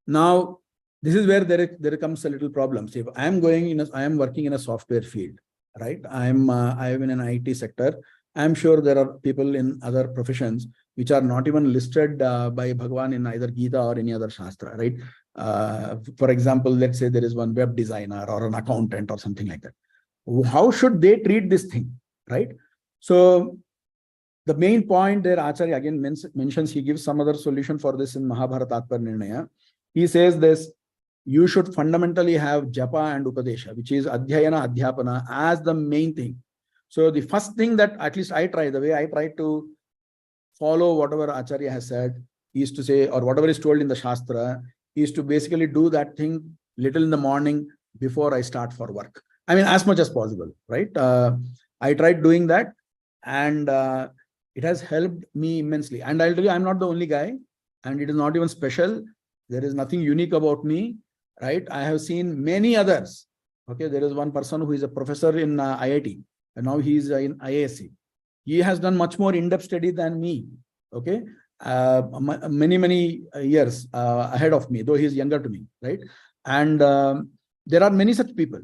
Now, this is where there comes a little problem. See, if I am working in a software field, right? I am in an IT sector. I'm sure there are people in other professions which are not even listed by Bhagavan in either Gita or any other Shastra, right? For example, let's say there is one web designer or an accountant or something like that. How should they treat this thing, right? So the main point there, Acharya again mentions, he gives some other solution for this in Mahabharata Tatpar Nirnaya. He says this: you should fundamentally have japa and upadesha, which is adhyayana, adhyapana, as the main thing. So the first thing that at least I try, the way I try to follow whatever Acharya has said, is to say, or whatever is told in the Shastra, is to basically do that thing little in the morning before I start for work. I mean, as much as possible, right? I tried doing that, and it has helped me immensely. And I'll tell you, I'm not the only guy, and it is not even special. There is nothing unique about me, right? I have seen many others. Okay, there is one person who is a professor in IIT, and now he is in IASC. He has done much more in-depth study than me. Okay, many years ahead of me, though he is younger to me, right? And there are many such people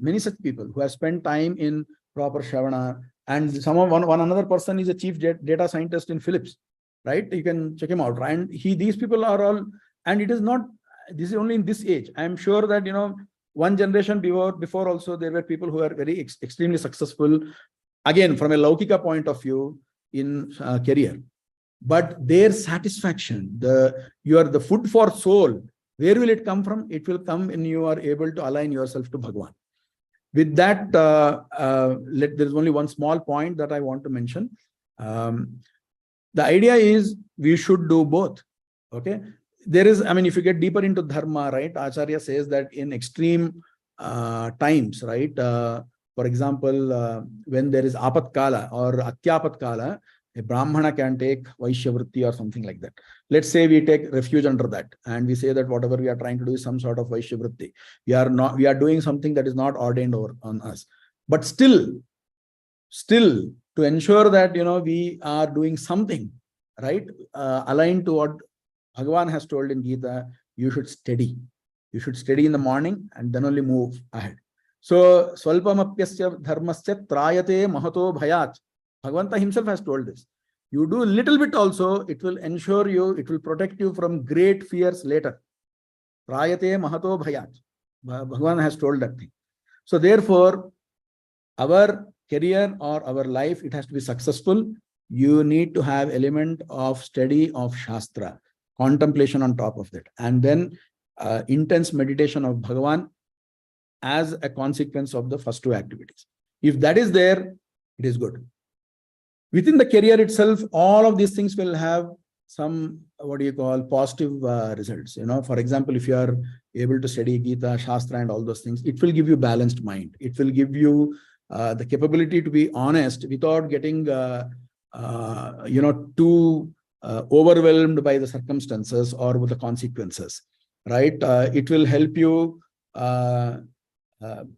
who have spent time in proper Shravana. And one another person is a chief data scientist in Philips, right? You can check him out. And these people are all, and it is not, this is only in this age. I am sure that, one generation before also there were people who are very extremely successful, again, from a Laukika point of view in career. But their satisfaction, the food for soul, where will it come from? It will come when you are able to align yourself to Bhagavan. With that, there is only one small point that I want to mention. The idea is we should do both. Okay. There is, I mean, if you get deeper into dharma, right? Acharya says that in extreme times, right? For example, when there is apat kala or atyapat kala, a brahmana can take vaishya vritti or something like that. Let's say we take refuge under that, and we say that whatever we are trying to do is some sort of vaishya vritti. We are doing something that is not ordained on us. But still to ensure that we are doing something, right? Aligned to what Bhagavan has told in Gita, you should study. You should study in the morning and then only move ahead. So, Swalpamapyasya dharmasya trayate mahato bhayat. Bhagavanta himself has told this. You do a little bit also, it will ensure you, it will protect you from great fears later. Trayate mahato bhayat. Bhagavan has told that thing. So therefore, our career or our life, it has to be successful. You need to have element of study of Shastra, contemplation on top of that, and then intense meditation of Bhagavan as a consequence of the first two activities. If that is there, it is good. Within the career itself, all of these things will have some, positive results. For example, if you are able to study Gita, Shastra and all those things, it will give you balanced mind. It will give you the capability to be honest without getting, too overwhelmed by the circumstances or with the consequences, right? It will help you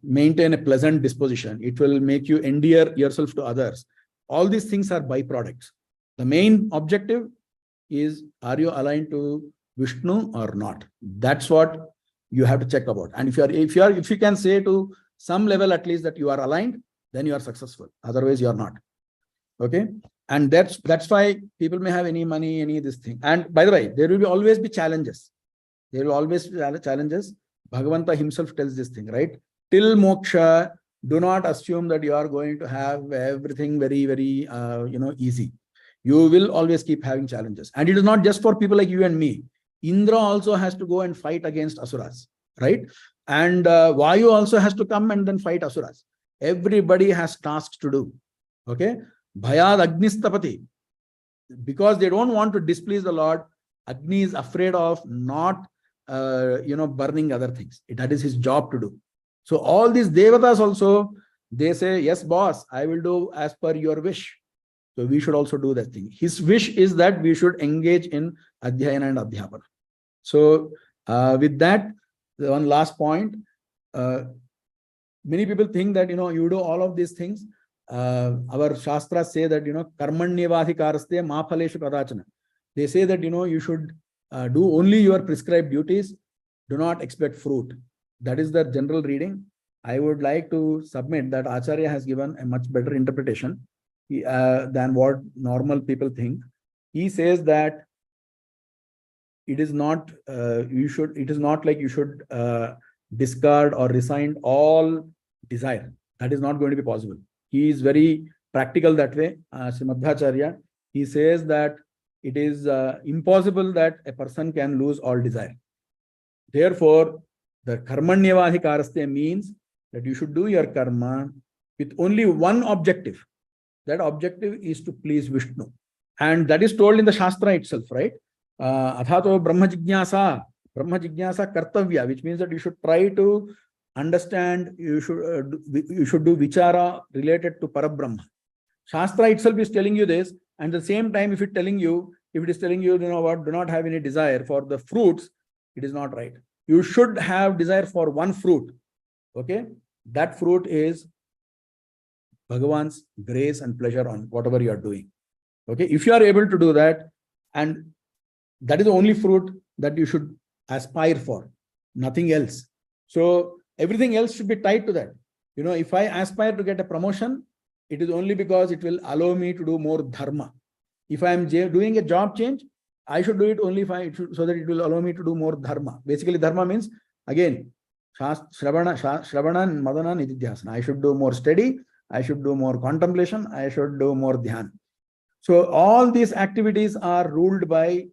maintain a pleasant disposition. It will make you endear yourself to others. All these things are byproducts. The main objective is, are you aligned to Vishnu or not? That's what you have to check about. And if you can say to some level at least that you are aligned, then you are successful. Otherwise, you are not. Okay. And that's why people may have any money, any this thing. And by the way, there will always be challenges. There will always be challenges. Bhagavanta himself tells this thing, right? Till moksha, do not assume that you are going to have everything very, very, easy. You will always keep having challenges. And it is not just for people like you and me. Indra also has to go and fight against asuras, right? And Vayu also has to come and then fight asuras. Everybody has tasks to do. Okay? Bhayad Agnistapati. Because they don't want to displease the Lord, Agni is afraid of not burning other things. That is his job to do. So all these devatas also, they say, yes, boss, I will do as per your wish. So we should also do that thing. His wish is that we should engage in adhyayana and adhyapana. So with that, the one last point, many people think that, you do all of these things. Our shastras say that, karmanyevadhikaraste ma phaleshu kadachana. They say that, you should do only your prescribed duties. Do not expect fruit. That is the general reading. I would like to submit that Acharya has given a much better interpretation than what normal people think. He says that it is not like you should discard or resign all desire. That is not going to be possible. He is very practical that way. Srimadhacharya, he says that it is impossible that a person can lose all desire. Therefore, the karmanyevadhikaraste means that you should do your karma with only one objective. That objective is to please Vishnu. And that is told in the Shastra itself, right? Athato Brahma Jignasa Kartavya, which means that you should try to understand, you should do vichara related to Parabrahma. Shastra itself is telling you this, and at the same time, if it is telling you, do not have any desire for the fruits, it is not right. You should have desire for one fruit. Okay? That fruit is Bhagavan's grace and pleasure on whatever you are doing. Okay? If you are able to do that, and that is the only fruit that you should aspire for, nothing else. So everything else should be tied to that. If I aspire to get a promotion, it is only because it will allow me to do more dharma. If I am doing a job change, I should do it only so that it will allow me to do more dharma. Basically, dharma means, again, Shravana and Madana Nididhyasana. I should do more study, I should do more contemplation, I should do more dhyan. So all these activities are ruled by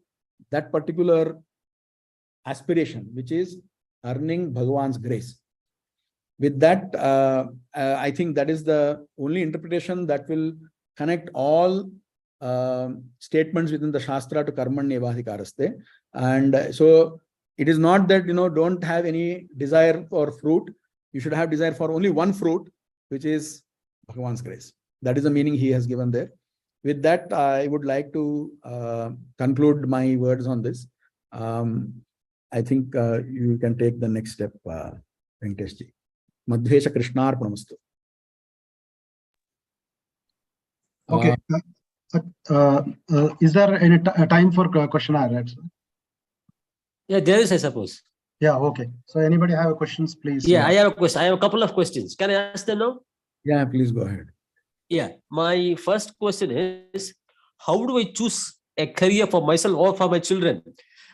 that particular aspiration, which is earning Bhagavan's grace. With that, I think that is the only interpretation that will connect all statements within the Shastra to karmanyevadhikaraste. And so it is not that, don't have any desire for fruit. You should have desire for only one fruit, which is Bhagavan's grace. That is the meaning he has given there. With that, I would like to conclude my words on this. I think you can take the next step, Venkateshji. Madhvesha Krishnarpanamastu. Okay. Is there any time for questionnaire? Right? Yeah, there is, I suppose. Yeah, okay. So anybody have questions, please? Yeah, I have a question. I have a couple of questions. Can I ask them now? Yeah, please go ahead. Yeah, my first question is, how do I choose a career for myself or for my children?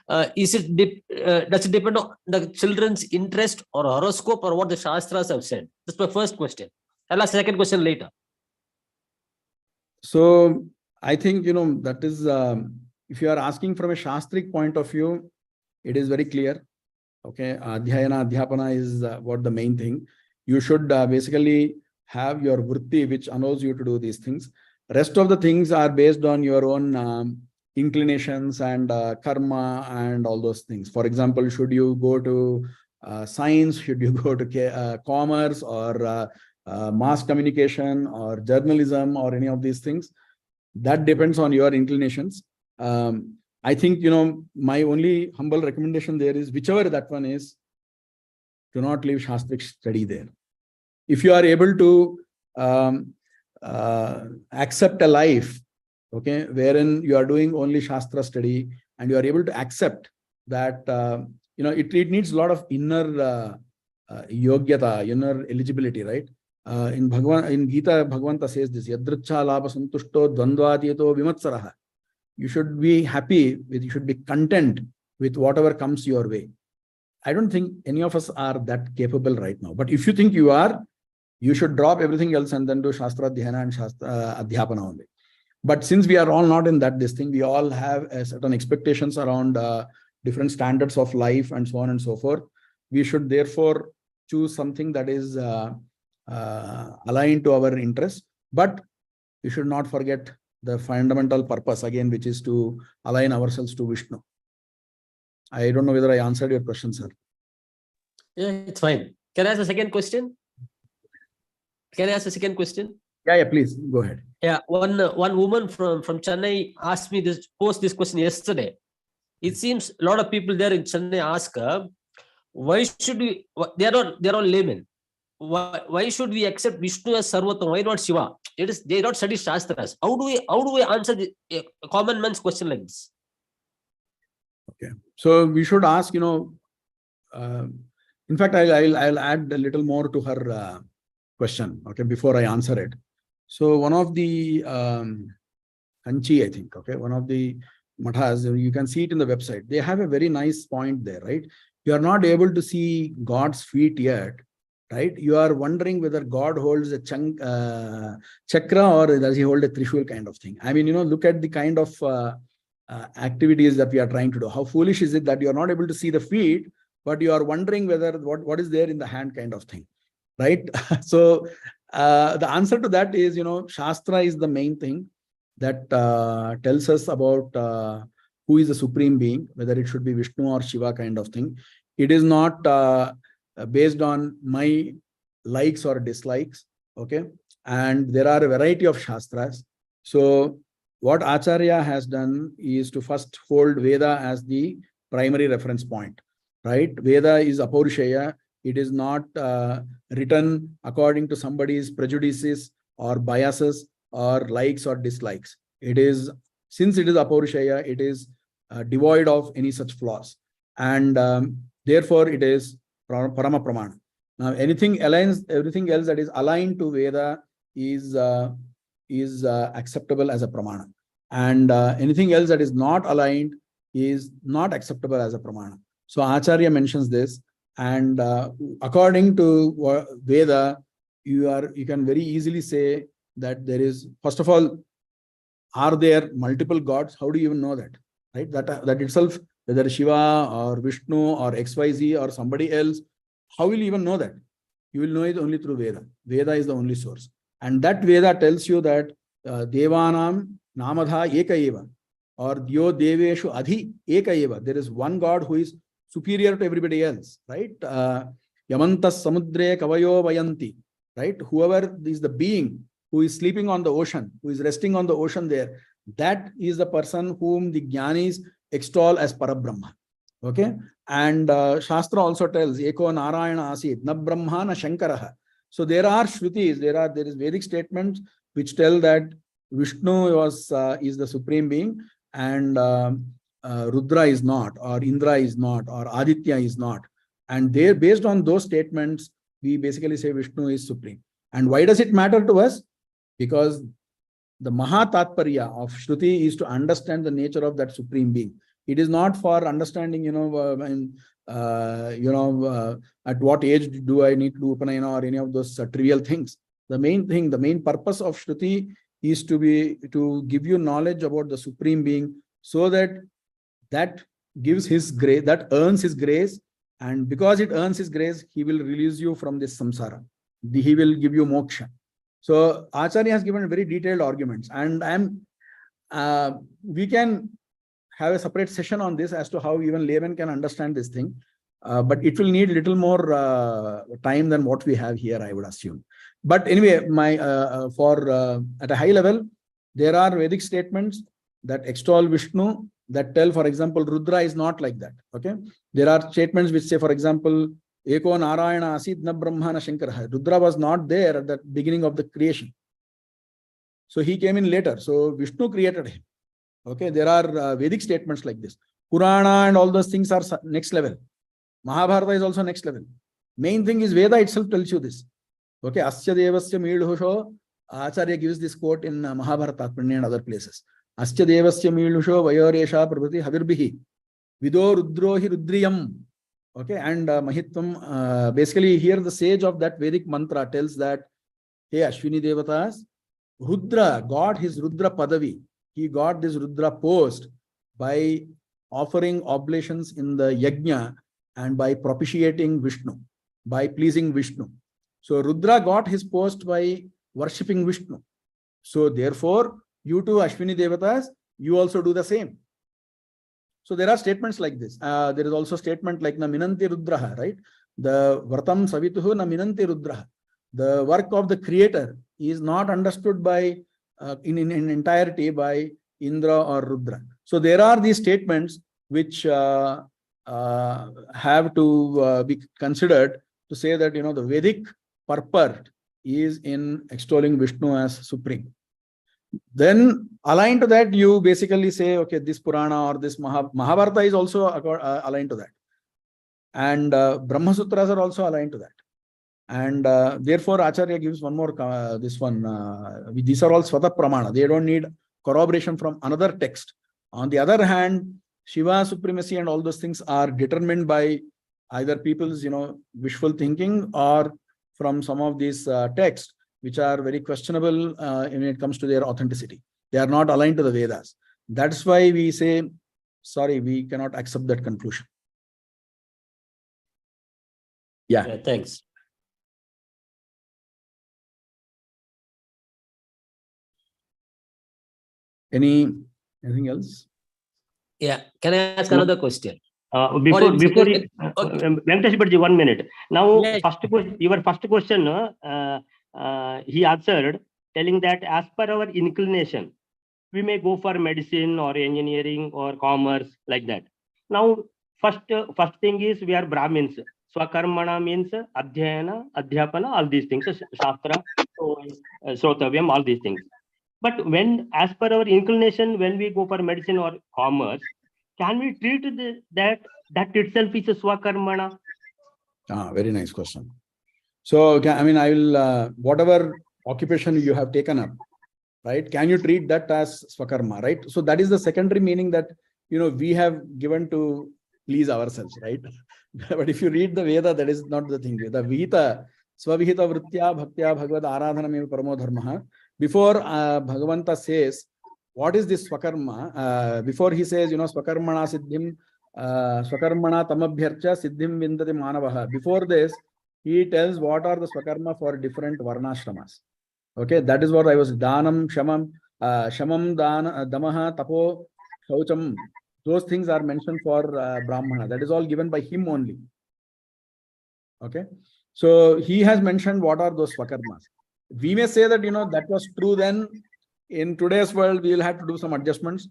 Does it depend on the children's interest or horoscope or what the Shastras have said? That's my first question. I'll ask the second question later. So I think, that is, if you are asking from a Shastric point of view, it is very clear. Okay, Adhyayana, Adhyapana is what the main thing. You should basically have your vritti, which allows you to do these things. Rest of the things are based on your own inclinations and karma and all those things. For example, should you go to science? Should you go to commerce or mass communication or journalism or any of these things? That depends on your inclinations. I think, my only humble recommendation there is, whichever that one is, do not leave Shastric study there. If you are able to accept a life, okay, wherein you are doing only Shastra study and you are able to accept that, it needs a lot of inner yogyata, inner eligibility, right? In Gita, Bhagavanta says this, Yadricha labha santushto dvandvatiyato vimatsaraha. You should be happy you should be content with whatever comes your way. I don't think any of us are that capable right now. But if you think you are, you should drop everything else and then do Shastra Dhyana and Shastra Adhyapana only. But since we are all not in this thing, we all have certain expectations around different standards of life and so on and so forth. We should therefore choose something that is aligned to our interests. But we should not forget the fundamental purpose again, which is to align ourselves to Vishnu. I don't know whether I answered your question, sir. Yeah, it's fine. Can I ask a second question? Can I ask a second question? Yeah, please go ahead. Yeah, one woman from Chennai asked me posed this question yesterday. It seems a lot of people there in Chennai ask her, why should we? They're all laymen. Why should we accept Vishnu as Sarvatma? Why not Shiva? They don't study Shastras. How do we answer a common man's question like this? Okay, so we should ask, in fact, I'll add a little more to her question, okay, before I answer it. So one of the Kanchi, I think, okay, one of the mathas, you can see it in the website. They have a very nice point there, right? You are not able to see God's feet yet, right? You are wondering whether God holds a chakra or does he hold a trishul kind of thing. I mean, look at the kind of activities that we are trying to do. How foolish is it that you are not able to see the feet, but you are wondering whether what is there in the hand kind of thing, right? So the answer to that is, Shastra is the main thing that tells us about who is the supreme being, whether it should be Vishnu or Shiva kind of thing. It is not based on my likes or dislikes, okay? And there are a variety of Shastras. So what Acharya has done is to first hold Veda as the primary reference point, right? Veda is Apaurushaya. It is not written according to somebody's prejudices or biases or likes or dislikes. It is, since it is Apaurushaya, it is devoid of any such flaws. And therefore, it is Parama Pramana. Now, everything else that is aligned to Veda is acceptable as a Pramana. And anything else that is not aligned is not acceptable as a Pramana. So Acharya mentions this. And according to Veda, you can very easily say that there is, first of all, are there multiple gods? How do you even know that? Right? That itself, whether Shiva or Vishnu or XYZ or somebody else, how will you even know that? You will know it only through Veda. Veda is the only source. And that Veda tells you that Devanam Namadha Eka Eva, or Dyo Deveshu Adhi Eka Eva. There is one God who is superior to everybody else, right? Yamantas Samudre Kavayo Vayanti, right? Whoever is the being who is sleeping on the ocean, who is resting on the ocean there, that is the person whom the Jnanis extol as Parabrahma. Okay? And Shastra also tells, Eko Narayana Asit, Na Brahma na Shankaraha. So there are Shrutis, there is Vedic statements which tell that Vishnu is the supreme being, and Rudra is not, or Indra is not, or Aditya is not. And there, based on those statements, we basically say Vishnu is supreme. And why does it matter to us? Because the Mahatatparya of Shruti is to understand the nature of that supreme being. It is not for understanding, at what age do I need to do Upanayana or any of those trivial things. The main purpose of Shruti is to give you knowledge about the supreme being, so that gives his grace, that earns his grace, and because it earns his grace, he will release you from this samsara. He will give you moksha. So Acharya has given very detailed arguments, and we can have a separate session on this as to how even laymen can understand this thing, but it will need a little more time than what we have here, I would assume. But anyway, at a high level, there are Vedic statements that extol Vishnu, that tell, for example, Rudra is not like that. Okay, there are statements which say, for example, Eko Narayana Asit Na Brahma na Shankaraha. Rudra was not there at the beginning of the creation, so he came in later. So Vishnu created him. Okay, there are Vedic statements like this. Purana and all those things are next level. Mahabharata is also next level. Main thing is Veda itself tells you this. Okay, Asya Devasya Meedhusho. Acharya gives this quote in Mahabharata and other places. Asya Devasya Meedhusho Vayoresha Prabhati Havirbihi Vido Rudrohi Rudriyam. Okay, and Mahitvam, basically here the sage of that Vedic mantra tells that, hey Ashwini Devatas, Rudra got his Rudra Padavi. He got this Rudra post by offering oblations in the Yajna and by propitiating Vishnu, by pleasing Vishnu. So Rudra got his post by worshipping Vishnu. So therefore, you too, Ashwini Devatas, you also do the same. So there are statements like this. There is also statement like na minanti rudraha, right? The Vartam Savituhu na minanti rudraha. The work of the creator is not understood by in entirety by Indra or Rudra. So there are these statements which have to be considered to say that, you know, the Vedic purport is in extolling Vishnu as supreme. Then aligned to that, you basically say, okay, this Purana or this Mahabharata is also aligned to that. And Brahma Sutras are also aligned to that. And therefore, Acharya gives one more, this one, these are all Swata Pramana. They don't need corroboration from another text. On the other hand, Shiva supremacy and all those things are determined by either people's, you know, wishful thinking or from some of these texts, which are very questionable when it comes to their authenticity. They are not aligned to the Vedas. That's why we say, sorry, we cannot accept that conclusion. Yeah. Thanks. Anything else? Yeah. Can I ask another question? Before Okay. Venkatesh Bhattji, 1 minute. Now, Yes. your first question, he answered telling that as per our inclination, we may go for medicine or engineering or commerce like that. Now, first thing is we are Brahmins. Swakarmana means adhyayana, adhyapana, all these things, shastra, srotavyam, all these things. But when, as per our inclination, when we go for medicine or commerce, can we treat that itself is a swakarmana? Very nice question. So, I mean, I will, whatever occupation you have taken up, right? Can you treat that as swakarma, right? So that is the secondary meaning that, you know, we have given to please ourselves, right? But if you read the Veda, that is not the thing. The Vihita, Svavihita Vrittya Bhaktya Bhagavad Aradhanam eva Paramo Dharmaha. Before Bhagavanta says, what is this swakarma? Before he says, you know, swakarmana siddhim, swakarmana tamabhyarcha siddhim vindati manavaha. Before this, he tells what are the swakarma for different varnashramas. Okay, that is what I was, Danam, Shamam, Shamam, Damaha, Tapo, Shaucham. Those things are mentioned for Brahmana. That is all given by him only. Okay, so he has mentioned what are those swakarmas. We may say that, you know, that was true then. In today's world, we will have to do some adjustments.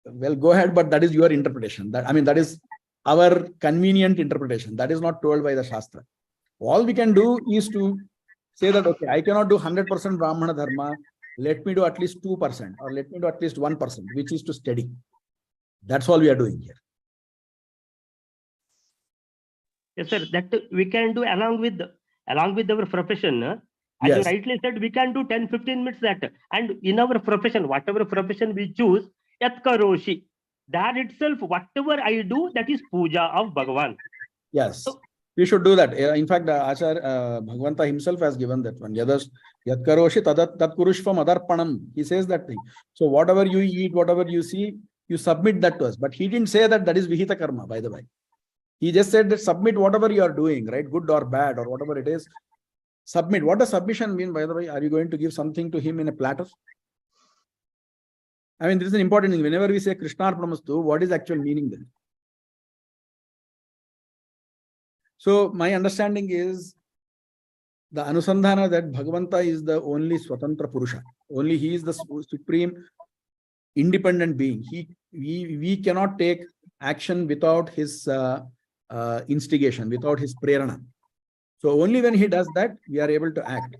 Well, go ahead, but that is your interpretation. That, I mean, that is our convenient interpretation. That is not told by the Shastra. All we can do is to say that, okay, I cannot do 100% Brahmana Dharma. Let me do at least 2% or let me do at least 1%, which is to study. That's all we are doing here. Yes, sir. That we can do along with our profession. As you rightly said, we can do 10-15 minutes that. And in our profession, whatever profession we choose, yat karoshi, that itself, whatever I do, that is puja of Bhagavan. Yes, so, we should do that. In fact, Acharya Bhagavanta himself has given that one. Yat karoshi tat kurushvam adarpanam. He says that thing. So whatever you eat, whatever you see, you submit that to us. But he didn't say that that is vihita karma, by the way. He just said that submit whatever you are doing, right? Good or bad or whatever it is. Submit. What does submission mean, by the way? Are you going to give something to him in a platter? I mean, this is an important thing. Whenever we say Krishnarpanamastu, what is actual meaning then? So my understanding is the Anusandhana that Bhagavanta is the only Swatantra Purusha. Only he is the supreme independent being. We cannot take action without his instigation, without his prerana. So only when he does that, we are able to act.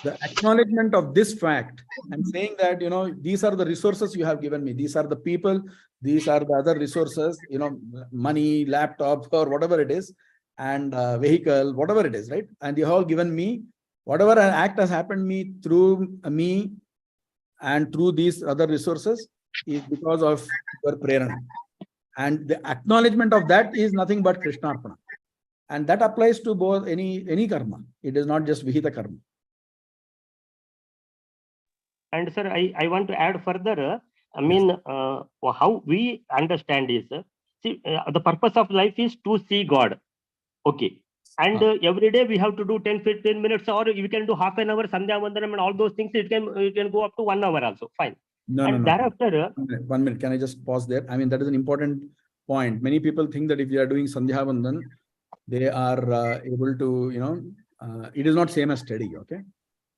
The acknowledgement of this fact and saying that, you know, these are the resources you have given me. These are the people. These are the other resources, you know, money, laptop, or whatever it is, and vehicle, whatever it is, right? And you have all given me, whatever an act has happened through me and through these other resources is because of your prerana. And the acknowledgement of that is nothing but Krishnarpana. And that applies to both any karma. It is not just Vihita karma. And sir, I want to add further. I mean, how we understand is, see, the purpose of life is to see God. Okay. And every day we have to do 10-15 minutes, or we can do half an hour, Sandhya Vandanam and all those things. It can go up to 1 hour also. Fine. No, and no. Thereafter, 1 minute. Can I just pause there? I mean, that is an important point. Many people think that if they are doing Sandhya Vandan, they are able to, it is not same as study, okay?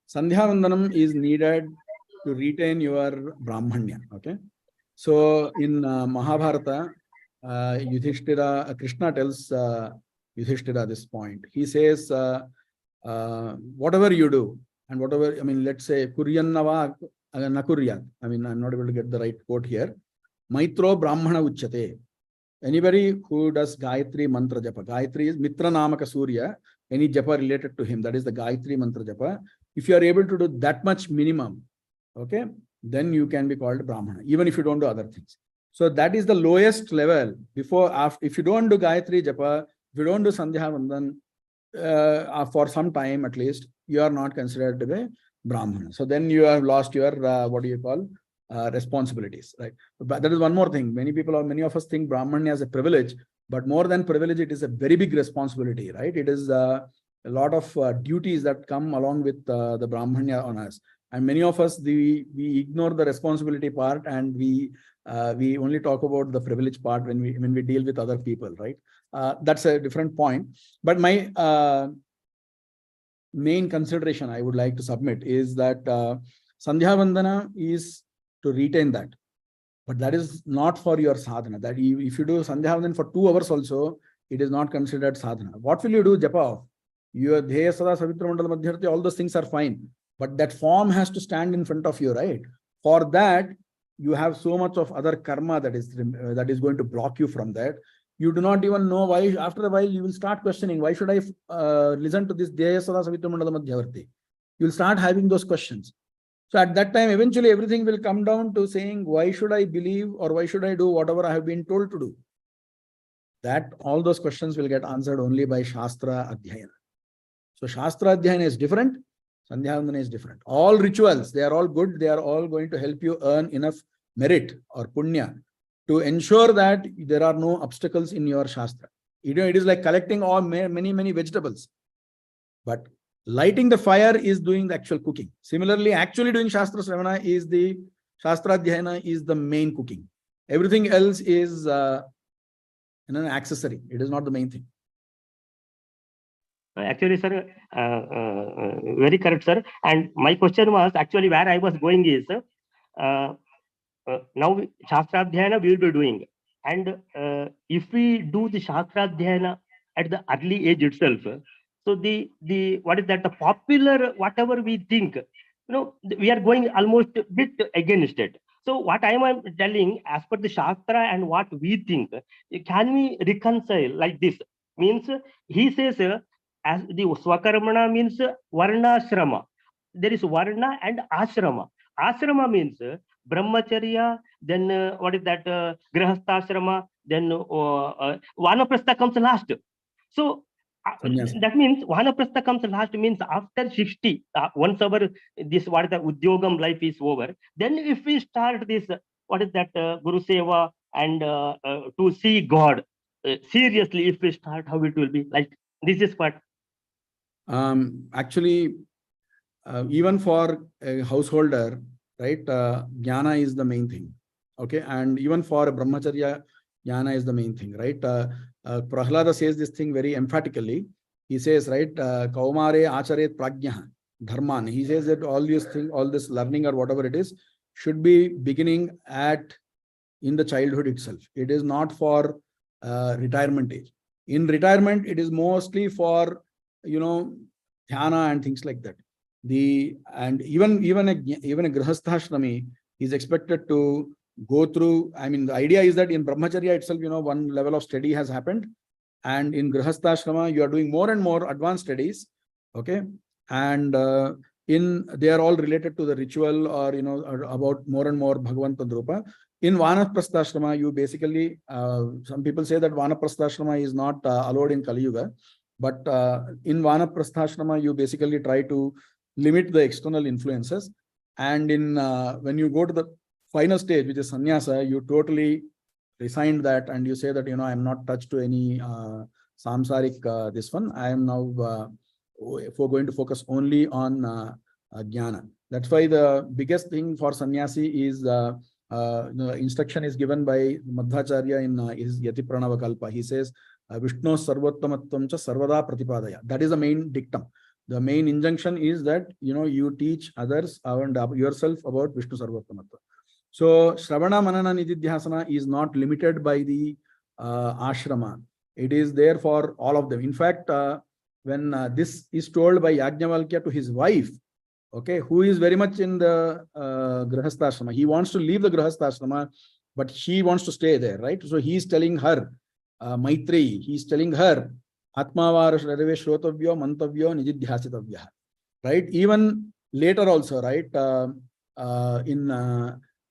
Sandhya Vandanam is needed to retain your Brahmanya, okay? So in Mahabharata, Yudhishthira, Krishna tells Yudhishthira this point. He says, whatever you do, and whatever, I mean, let's say, Kuryannava Nakuryat. I mean, I'm not able to get the right quote here. Maitro Brahmana Uchyate. Anybody who does Gayatri Mantra Japa, Gayatri is Mitra Namaka Surya, any Japa related to him, that is the Gayatri Mantra Japa. If you are able to do that much minimum, okay, then you can be called Brahmana, even if you don't do other things. So that is the lowest level. Before, after, if you don't do Gayatri Japa, if you don't do Sandhya Vandan, for some time at least, you are not considered to be Brahmana. So then you have lost your, what do you call, responsibilities, right? But that is one more thing. Many people, or many of us think Brahmanya as a privilege, but more than privilege, it is a very big responsibility, right? It is a lot of duties that come along with the Brahmanya on us. And many of us, we ignore the responsibility part, and we only talk about the privilege part when we deal with other people, right? That's a different point. But my main consideration I would like to submit is that Sandhya Vandana is to retain that, but that is not for your sadhana. That if you do Sandhya Vandana for 2 hours also, it is not considered sadhana. What will you do japa of? Your Dheya Sada Savitra Mandala Madhyarthi, all those things are fine, but that form has to stand in front of you, right? For that, you have so much of other karma that is going to block you from that. You do not even know why. After a while, you will start questioning, why should I listen to this Dheya Sada Savitra Mandala Madhyarthi? You will start having those questions. So at that time, eventually everything will come down to saying, why should I believe, or why should I do whatever I have been told to do? That all those questions will get answered only by Shastra Adhyayana. So Shastra Adhyayana is different, Sandhya Vandana is different. All rituals, they are all good. They are all going to help you earn enough merit or punya to ensure that there are no obstacles in your Shastra. It is like collecting all many vegetables. But lighting the fire is doing the actual cooking. Similarly, actually doing Shastra Sravana is the Shastra Adhyayana is the main cooking. Everything else is an accessory. It is not the main thing. Actually, sir, very correct, sir. And my question was actually where I was going is, now Shastra Adhyayana we will be doing. And if we do the Shastra Adhyayana at the early age itself, so the what is that, the popular, whatever we think, we are going almost a bit against it. So what I am telling, as per the Shastra and what we think, can we reconcile like this? Means he says, as the Swakarmana means Varna Ashrama. There is Varna and Ashrama. Ashrama means Brahmacharya, then what is that, Grihastha then Vanaprastha comes last. So that means Vanaprastha comes last, means after 60, once our this what is the Udyogam life is over, then if we start this, what is that, Guru Seva and to see God seriously, if we start, how it will be like. This is what. Actually, even for a householder, right, jnana is the main thing. Okay, and even for a brahmacharya, jnana is the main thing, right? Prahlada says this thing very emphatically. He says, right, kaumare acharet prajna dharman. He says that all these things, all this learning or whatever it is, should be beginning in the childhood itself. It is not for retirement age. In retirement, it is mostly for dhyana and things like that. And even a grihastha is expected to go through. I mean, the idea is that in brahmacharya itself, one level of study has happened, and in grihastha you are doing more and more advanced studies. Okay, and they are all related to the ritual, or about more and more Bhagavanta Drupa. In Vanaprastha you basically, some people say that Vanaprastha is not allowed in Kali Yuga, but in Vanaprastha you basically try to limit the external influences. And in when you go to the final stage, which is sannyasa, you totally resign that, and you say that I am not touched to any samsaric this one. I am now going to focus only on jnana. That's why the biggest thing for sannyasi is The instruction is given by Madhvacharya in his Yati Pranava Kalpa. He says, Vishnu sarvottamatvam cha sarvada pratipadaya. That is the main dictum. The main injunction is that, you teach others and yourself about Vishnu sarvottamatva. So Shravana Manana Nididhyasana is not limited by the ashrama. It is there for all of them. In fact, when this is told by Yajnavalkya to his wife, okay, who is very much in the Grihastha-ashrama. He wants to leave the Grihastha-ashrama, but she wants to stay there, right? So he is telling her, Maitreyi, he is telling her, Atmavara Shrave Shrotavyo Mantavyo Nijidhyasitavya. Right? Even later also, right? In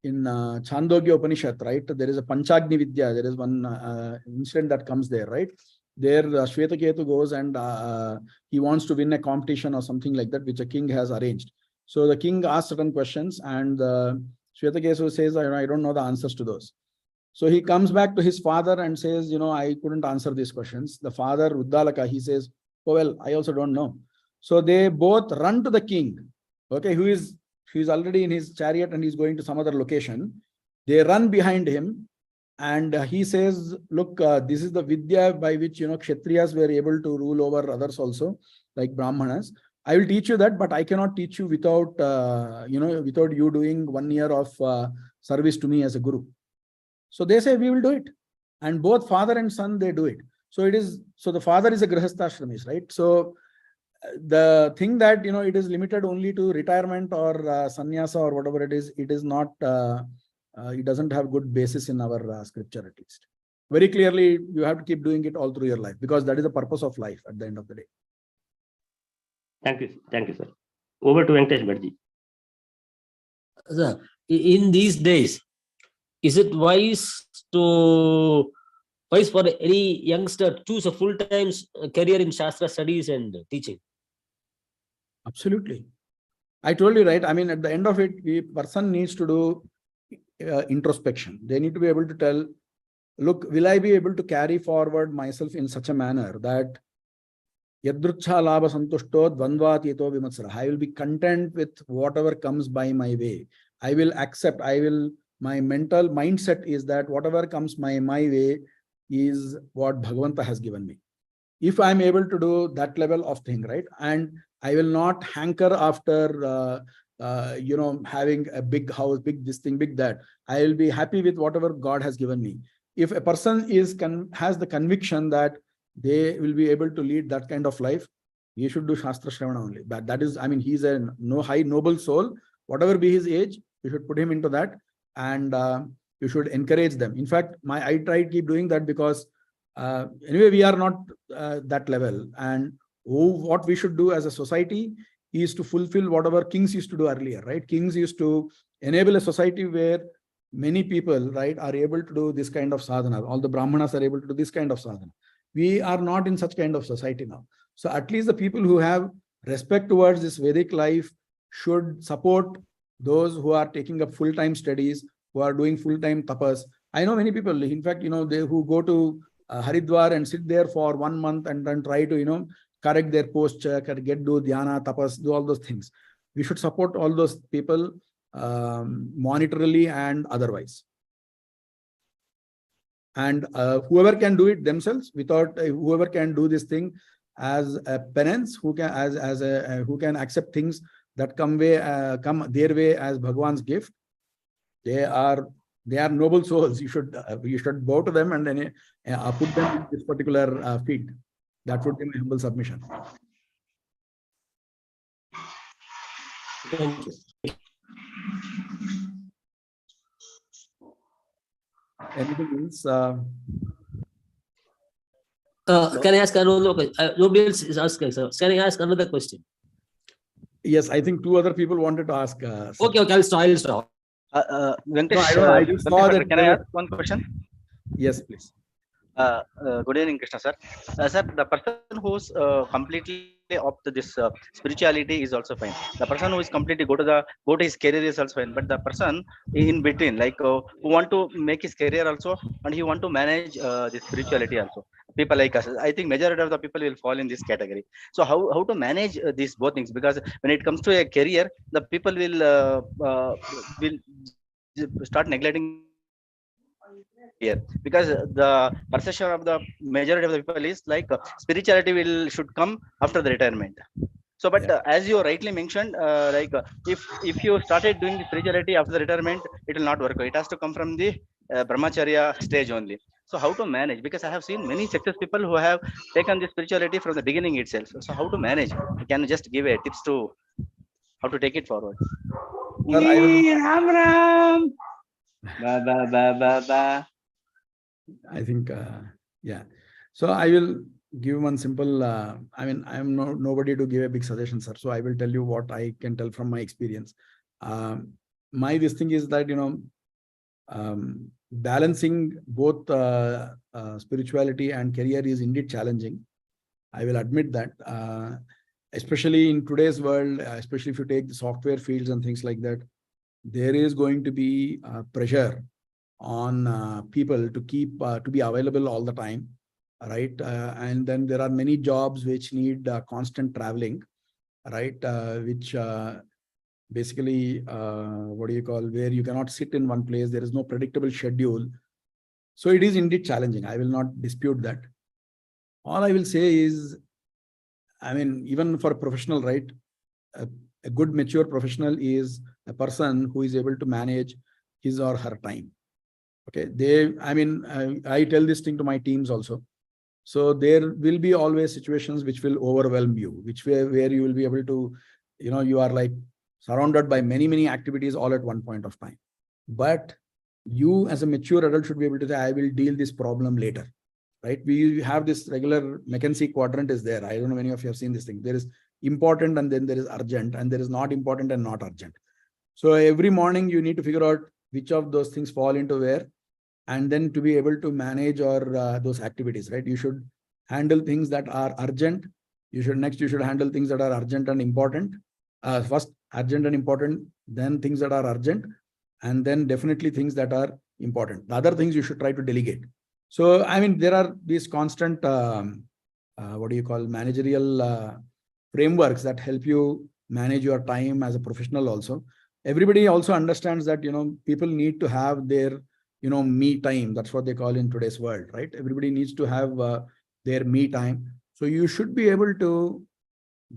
Chandogya Upanishad, right? There is a Panchagni Vidya. There is one incident that comes there, right? There, Shvetaketu goes and he wants to win a competition or something like that, which a king has arranged. So the king asks certain questions, and Shvetaketu says, I don't know the answers to those. So he comes back to his father and says, I couldn't answer these questions. The father, Uddalaka, he says, oh, well, I also don't know. So they both run to the king, okay, he's already in his chariot and he's going to some other location. They run behind him. And he says, look, this is the vidya by which, Kshatriyas were able to rule over others also, like Brahmanas. I will teach you that, but I cannot teach you without, without you doing 1 year of service to me as a guru. So they say, we will do it. And both father and son, they do it. So the father is a Grihastha-ashramis, right? So the thing that, it is limited only to retirement or sannyasa or whatever it is not, it doesn't have good basis in our scripture, at least. Very clearly, you have to keep doing it all through your life, because that is the purpose of life at the end of the day. Thank you. Thank you, sir. Over to Venkatesh Bhattji. Sir, in these days, is it wise for any youngster to choose a full-time career in Shastra studies and teaching? Absolutely. I told you, right? I mean, at the end of it, the person needs to do introspection. They need to be able to tell, look, will I be able to carry forward myself in such a manner that Yadrucha Labha Santushto Dvandvatito Vimatsara. I will be content with whatever comes by my way. I will accept, my mental mindset is that whatever comes my way is what Bhagavanta has given me. If I'm able to do that level of thing, right? And I will not hanker after having a big house, big this thing, big that. I will be happy with whatever God has given me. If a person has the conviction that they will be able to lead that kind of life, he should do Shastra Shravana only. That is, I mean, he's a high noble soul. Whatever be his age, you should put him into that, and you should encourage them. In fact, I try to keep doing that, because anyway, we are not that level. And what we should do as a society is to fulfill whatever kings used to do earlier, right? Kings used to enable a society where many people, right, are able to do this kind of sadhana. All the Brahmanas are able to do this kind of sadhana. We are not in such kind of society now. So at least the people who have respect towards this Vedic life should support those who are taking up full-time studies, who are doing full-time tapas. I know many people, in fact, they who go to Haridwar and sit there for 1 month and then try to, correct their posture, do dhyana, tapas, do all those things. We should support all those people monetarily and otherwise. And whoever can do it themselves, without whoever can do this thing as a penance, who can who can accept things that come their way as Bhagwan's gift, they are noble souls. You should bow to them and then put them in this particular feed. That would be my humble submission. Thank you. Anything else? Can I ask another question? Nobody else is asking, sir. Can I ask another question? Yes, I think 2 other people wanted to ask. Okay, I'll start. Venkatesh, No, I just saw that. Can I ask one question? Yes, please. Good evening, Krishna sir. Sir, the person who's completely opt to this spirituality is also fine. The person who is completely go to his career is also fine. But the person in between, like who want to make his career also, and he want to manage the spirituality also. People like us, I think majority of the people will fall in this category. So how to manage these both things? Because when it comes to a career, the people will start neglecting here, because the perception of the majority of the people is like spirituality should come after the retirement. So, but as you rightly mentioned, if you started doing spirituality after the retirement, it will not work. It has to come from the brahmacharya stage only. So, how to manage? Because I have seen many success people who have taken the spirituality from the beginning itself. So, how to manage? Can you just give a tips to how to take it forward? Sir, I will- Ram Ram. Ba ba ba ba ba. I think, yeah. So I will give one simple, I mean, I'm nobody to give a big suggestion, sir. So I will tell you what I can tell from my experience. This thing is that, balancing both spirituality and career is indeed challenging. I will admit that, especially in today's world, especially if you take the software fields and things like that, there is going to be pressure on people to keep to be available all the time, right? And then there are many jobs which need constant traveling, right? Which basically what do you call, where you cannot sit in one place, there is no predictable schedule. So it is indeed challenging. I will not dispute that. All I will say is, I mean, even for a professional, right? A good mature professional is a person who is able to manage his or her time. Okay, I tell this thing to my teams also. So there will be always situations which will overwhelm you, where you will be able to, you are like surrounded by many activities all at one point of time. But you as a mature adult should be able to say, I will deal this problem later, right? We have this regular McKinsey quadrant is there. I don't know many of you have seen this thing. There is important and then there is urgent, and there is not important and not urgent. So every morning you need to figure out which of those things fall into where, and then to be able to manage those activities, right? You should handle things that are urgent. You should handle things that are urgent and important. First urgent and important, then things that are urgent, and then definitely things that are important. The other things you should try to delegate. So, I mean, there are these constant, managerial frameworks that help you manage your time as a professional also. Everybody also understands that, people need to have their, me time. That's what they call in today's world, right? Everybody needs to have their me time. So you should be able to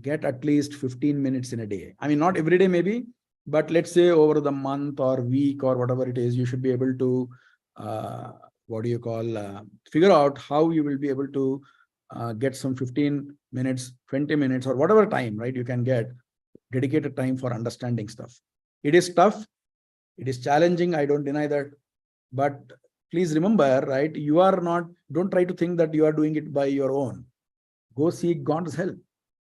get at least 15 minutes in a day. I mean, not every day maybe, but let's say over the month or week or whatever it is, you should be able to, figure out how you will be able to get some 15 minutes, 20 minutes or whatever time, right? You can get dedicated time for understanding stuff. It is tough. It is challenging. I don't deny that. But please remember, right? Don't try to think that you are doing it by your own. Go seek God's help.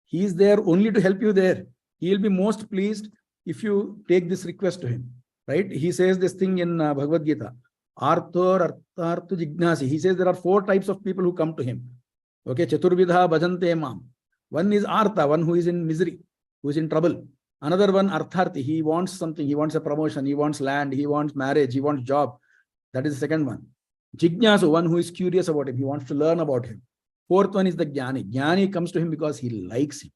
He is there only to help you there. He will be most pleased if you take this request to him, right? He says this thing in Bhagavad Gita, Arthur, Artharthu Jignasi. He says there are 4 types of people who come to him. Okay, Chaturvidha Bhajante Mam. One is Artha, one who is in misery, who is in trouble. Another one, Artharthi, he wants something, he wants a promotion, he wants land, he wants marriage, he wants job. That is the second one. Jignasu, one who is curious about him, he wants to learn about him. 4th one is the Jnani. Jnani comes to him because he likes him.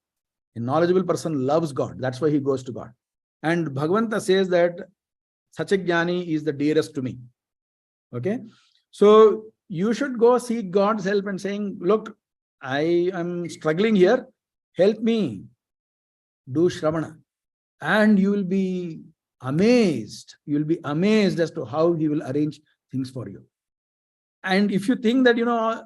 A knowledgeable person loves God. That's why he goes to God. And Bhagavanta says that such a Jnani is the dearest to me. Okay. So you should go seek God's help and saying, look, I am struggling here. Help me. Do Shravana. And you will be amazed. You will be amazed as to how he will arrange things for you. And if you think that, you'll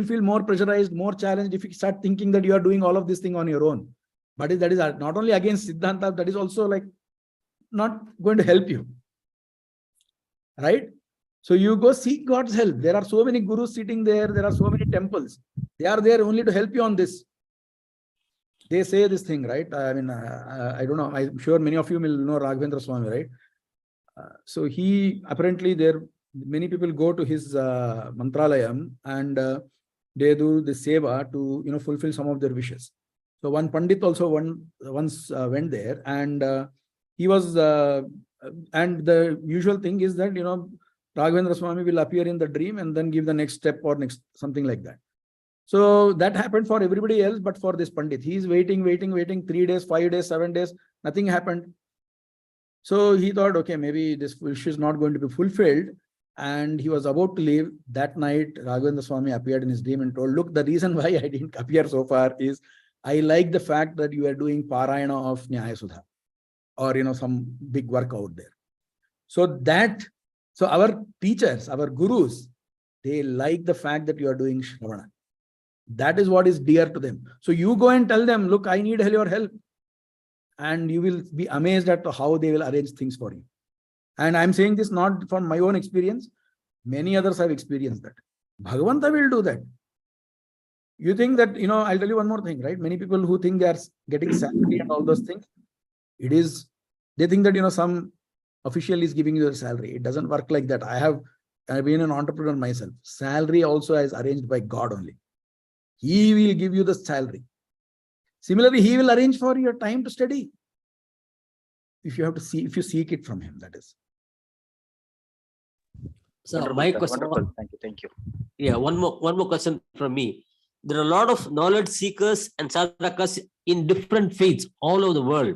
feel more pressurized, more challenged if you start thinking that you are doing all of this thing on your own. But that is not only against Siddhanta, that is also like not going to help you. Right? So you go seek God's help. There are so many gurus sitting there. There are so many temples. They are there only to help you on this. They say this thing, right? I mean, I don't know. I'm sure many of you will know Raghavendra Swami, right? So he apparently many people go to his mantralayam and they do the seva to fulfill some of their wishes. So one Pandit also once went there, and he was and the usual thing is that Raghavendra Swami will appear in the dream and then give the next step or next something like that. So that happened for everybody else, but for this Pandit, he is waiting 3 days, 5 days, 7 days, nothing happened. So he thought, okay, maybe this wish is not going to be fulfilled. And he was about to leave. That night, Raghavendra Swami appeared in his dream and told, look, the reason why I didn't appear so far is I like the fact that you are doing Parayana of Nyaya Sudha, or, some big work out there. So our teachers, our gurus, they like the fact that you are doing Shravana. That is what is dear to them. So you go and tell them, look, I need your help. And you will be amazed at how they will arrange things for you. And I'm saying this not from my own experience. Many others have experienced that. Bhagavanta will do that. You think that, I'll tell you one more thing, right? Many people who think they are getting salary and all those things, they think that, some official is giving you a salary. It doesn't work like that. I've been an entrepreneur myself. Salary also is arranged by God only. He will give you the salary. Similarly, he will arrange for your time to study. If you seek it from him, that is. So Wonderful, my sir. question, Wonderful. Thank you. yeah, one more question from me. There are a lot of knowledge seekers and sadhakas in different faiths all over the world.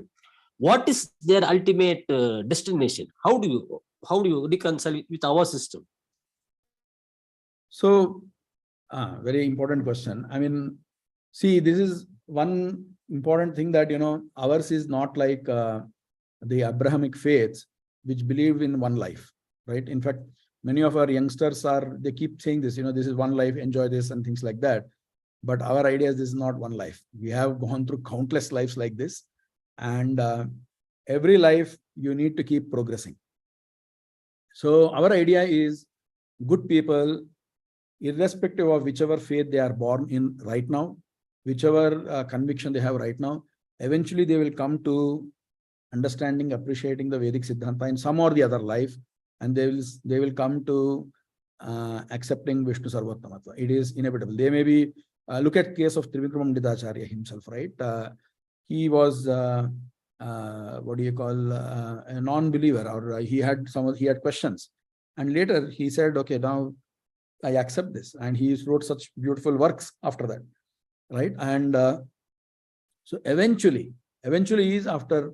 What is their ultimate destination? How do you reconcile it with our system? So, very important question. I mean, see, this is one important thing that, ours is not like the Abrahamic faiths, which believe in one life, right? In fact, many of our youngsters they keep saying this, this is one life, enjoy this and things like that. But our idea is this is not one life. We have gone through countless lives like this. And every life you need to keep progressing. So our idea is good people, irrespective of whichever faith they are born in right now, whichever conviction they have right now, eventually they will come to understanding, appreciating the Vedic Siddhanta in some or the other life, and they will come to accepting Vishnu Sarvottamattva. It is inevitable. They may be, look at case of Trivikram Didacharya himself, right? He was, a non-believer, or he had questions. And later he said, okay, now I accept this. And he wrote such beautiful works after that, right? And so eventually is after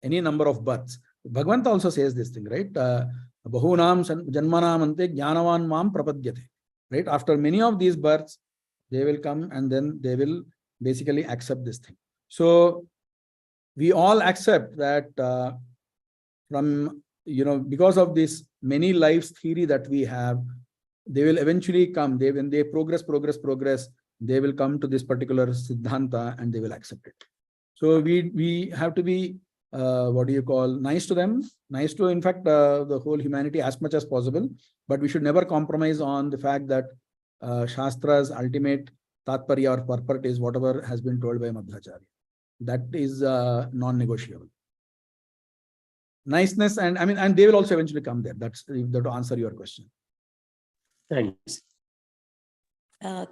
any number of births. Bhagavanta also says this thing, right? Bahunam janmanam ante jnanavan mam prapadyate. Right? After many of these births, they will come and then they will basically accept this thing. So we all accept that from, because of this many lives theory that we have, they will eventually come. When they progress, they will come to this particular Siddhanta and they will accept it. So we have to be, nice to them, nice to, in fact, the whole humanity as much as possible. But we should never compromise on the fact that Shastra's ultimate tatparya or purport is whatever has been told by Madhvacharya. That is non-negotiable. Niceness, and they will also eventually come there. That's to answer your question. Thanks.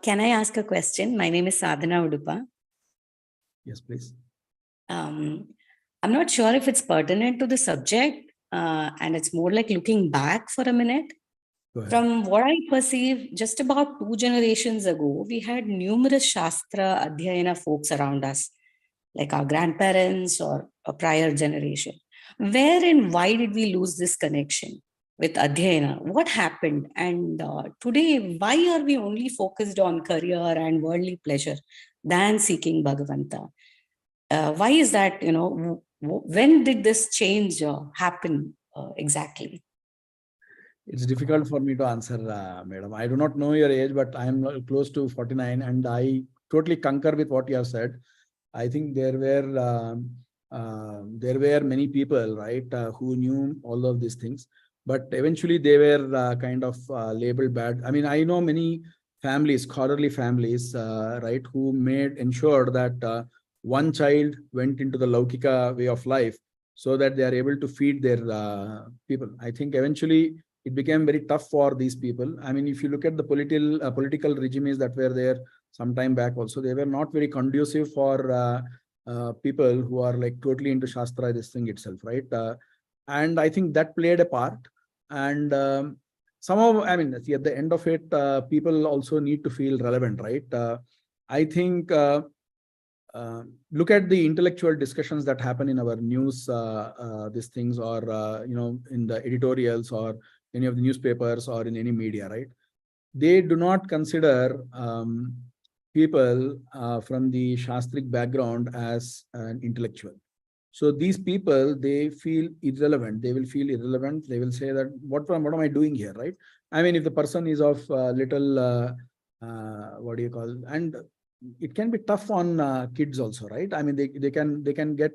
Can I ask a question? My name is Sadhana Udupa. Yes, please. I'm not sure if it's pertinent to the subject, and it's more like looking back for a minute. From what I perceive, just about 2 generations ago, we had numerous Shastra Adhyayana folks around us, like our grandparents or a prior generation. Where and why did we lose this connection with Adhyayana? What happened? And today, why are we only focused on career and worldly pleasure than seeking Bhagavanta? Why is that, when did this change happen exactly? It's difficult for me to answer, madam. I do not know your age, but I am close to 49, and I totally concur with what you have said. I think there were many people, right, who knew all of these things, but eventually they were kind of labeled bad. I mean, I know many families, scholarly families, right, who ensured that one child went into the Laukika way of life so that they are able to feed their people. I think eventually it became very tough for these people. I mean, if you look at the political regimes that were there some time back also, they were not very conducive for people who are like totally into Shastra, this thing itself, right? And I think that played a part. And somehow, I mean, see, at the end of it, people also need to feel relevant, right? I think look at the intellectual discussions that happen in our news, these things, or in the editorials or any of the newspapers or in any media, right? They do not consider people from the Shastric background as an intellectual. So these people, they feel irrelevant. They will feel irrelevant. They will say that, what am I doing here, right? I mean, if the person is of little, what do you call, and it can be tough on kids also, right? I mean, they can get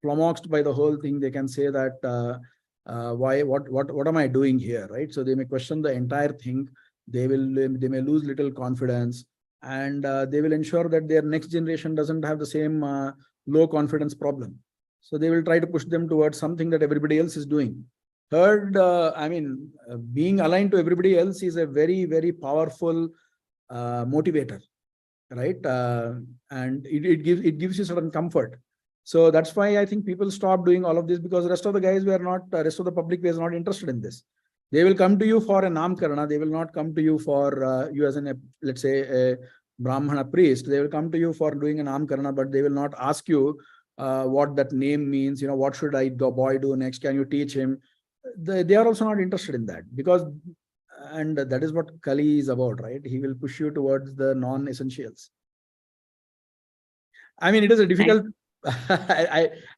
flummoxed by the whole thing. They can say that, what am I doing here, right? So they may question the entire thing. They may lose little confidence, and they will ensure that their next generation doesn't have the same low confidence problem. So they will try to push them towards something that everybody else is doing. Third, being aligned to everybody else is a very, very powerful motivator, right? And it gives you certain comfort. So that's why I think people stop doing all of this, because the rest of the guys were not, rest of the public was not interested in this. They will come to you for a namkarana. They will not come to you for you as let's say a Brahmana priest. They will come to you for doing a namkarana, but they will not ask you what that name means. What should the boy do next? Can you teach him? They are also not interested in that, because, and that is what Kali is about, right? He will push you towards the non-essentials. I mean, it is a difficult.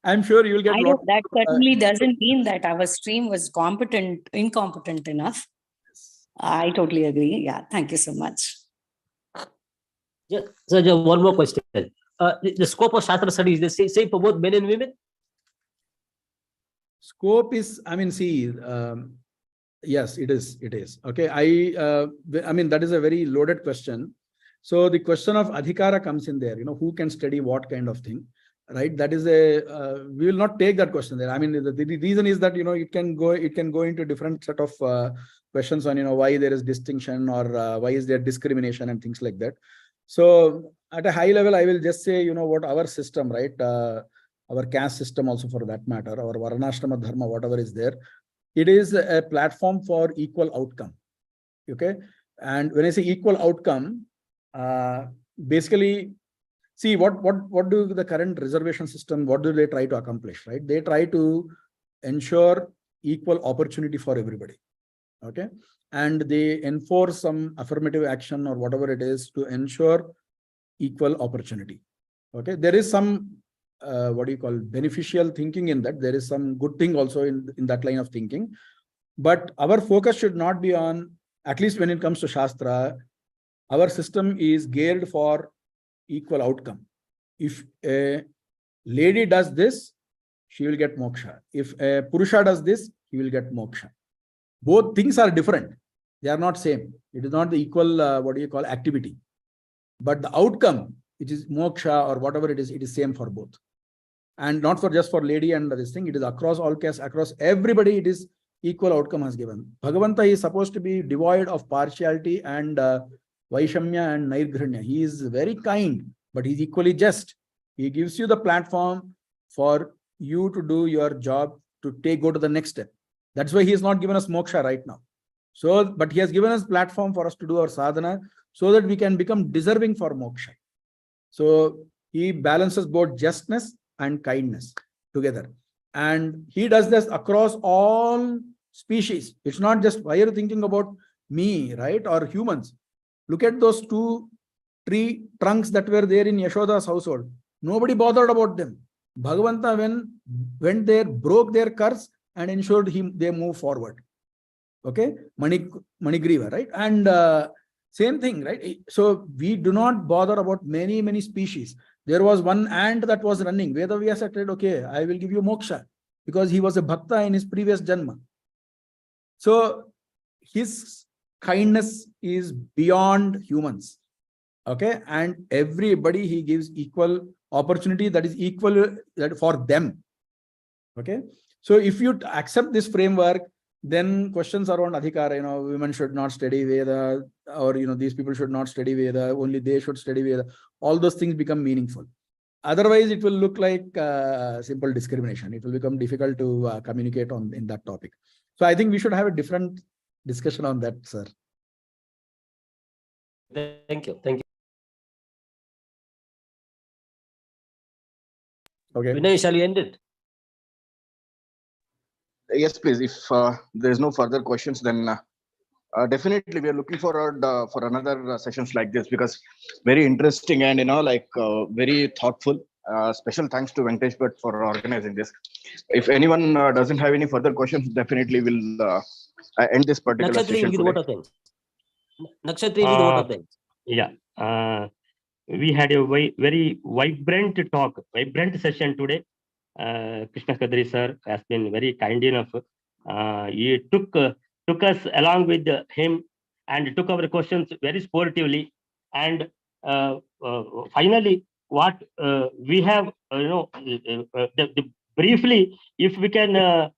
I'm sure you will get. That certainly doesn't mean that our stream was incompetent enough. I totally agree. Yeah, thank you so much. Yeah, so just one more question. The scope of Shastra study is the same for both men and women? Scope is, I mean, see, yes, it is. Okay, I mean, that is a very loaded question. So the question of adhikara comes in there, who can study what kind of thing, right? That is we will not take that question there. I mean, the reason is that, it can go into different set of questions on, why there is distinction, or why is there discrimination and things like that. So at a high level, I will just say, what our system, right? Our caste system also, for that matter, our varnashrama dharma, whatever is there, it is a platform for equal outcome. Okay. And when I say equal outcome, basically, see what do the current reservation system, what do they try to accomplish, right? They try to ensure equal opportunity for everybody. Okay. And they enforce some affirmative action or whatever it is to ensure equal opportunity. Okay. There is some beneficial thinking in that. There is some good thing also in that line of thinking. But our focus should not be on, at least when it comes to Shastra, our system is geared for equal outcome. If a lady does this, she will get moksha. If a Purusha does this, he will get moksha. Both things are different. They are not same. It is not the equal, activity. But the outcome, which is moksha or whatever it is same for both. And not for just for lady and this thing, it is across all castes, across everybody, it is equal outcome has given. Bhagavanta is supposed to be devoid of partiality and Vaishamya and Nairgrhanya. He is very kind, but he's equally just. He gives you the platform for you to do your job, to go to the next step. That's why he has not given us moksha right now. So, but he has given us platform for us to do our sadhana so that we can become deserving for moksha. So he balances both justness and kindness together. And he does this across all species. It's not just, why are you thinking about me, right? Or humans. Look at those 2 tree trunks that were there in Yashoda's household. Nobody bothered about them. Bhagavanta went there, broke their curse and ensured they move forward. Okay, Manigriva, right? And same thing, right? So we do not bother about many species. There was one ant that was running. Vedavyasa said, okay, I will give you moksha, because he was a bhakta in his previous janma. So his kindness is beyond humans. Okay, and everybody he gives equal opportunity, that is equal for them. Okay, so if you accept this framework, then questions around adhikara, women should not study Veda, or these people should not study Veda, only they should study Veda, all those things become meaningful. Otherwise, it will look like simple discrimination. It will become difficult to communicate in that topic. So I think we should have a different discussion on that, sir. Thank you. Okay. Vinay, shall we end it? Yes, please. If there's no further questions, then definitely we are looking forward for another sessions like this, because very interesting and very thoughtful. Special thanks to Venkatesh Bhatt for organizing this. If anyone doesn't have any further questions, definitely we'll end this particular Nakshatri, session with what today. of thanks? Nakshatri, with what of thanks? Yeah. We had a very vibrant talk, vibrant session today. Krishna Kadri sir has been very kind enough. He took us along with him and took our questions very sportively. And finally, what we have, briefly, if we can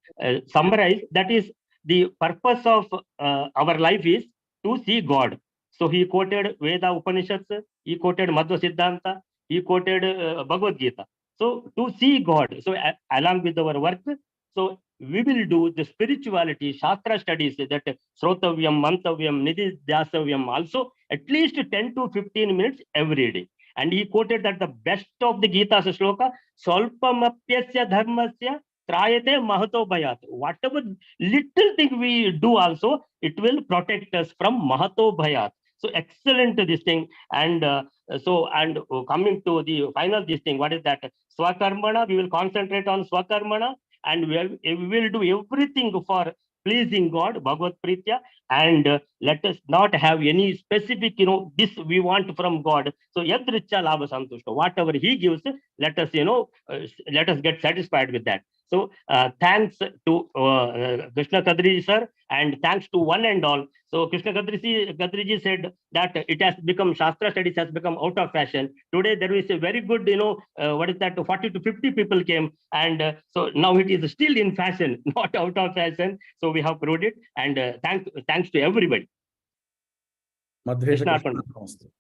summarize, that is the purpose of our life is to see God. So he quoted Veda Upanishads, he quoted Madhva Siddhanta, he quoted Bhagavad Gita. So to see God, so along with our work, so we will do the spirituality, Shastra studies, that Srotavyam, Mantavyam, Nididhyasavyam, also at least 10 to 15 minutes every day. And he quoted that the best of the Gita's shloka, Solpamapyasya dharmasya trayate mahato bhayat. Whatever little thing we do also, it will protect us from mahato bhayat. So excellent this thing. And coming to the final this thing, what is that? Swakarmana, we will concentrate on Swakarmana, and we will do everything for pleasing God, Bhagavad Pritya, and let us not have any specific, this we want from God. So yadricha labha santushta, whatever he gives, let us, let us get satisfied with that. So thanks to Krishna Kadri sir, and thanks to one and all. So Krishna Kadriji said that it has become, Shastra studies has become out of fashion. Today there is a very good, 40 to 50 people came, and so now it is still in fashion, not out of fashion. So we have proved it, and thanks to everybody. Madhvesha Krishna Krishna Arpan.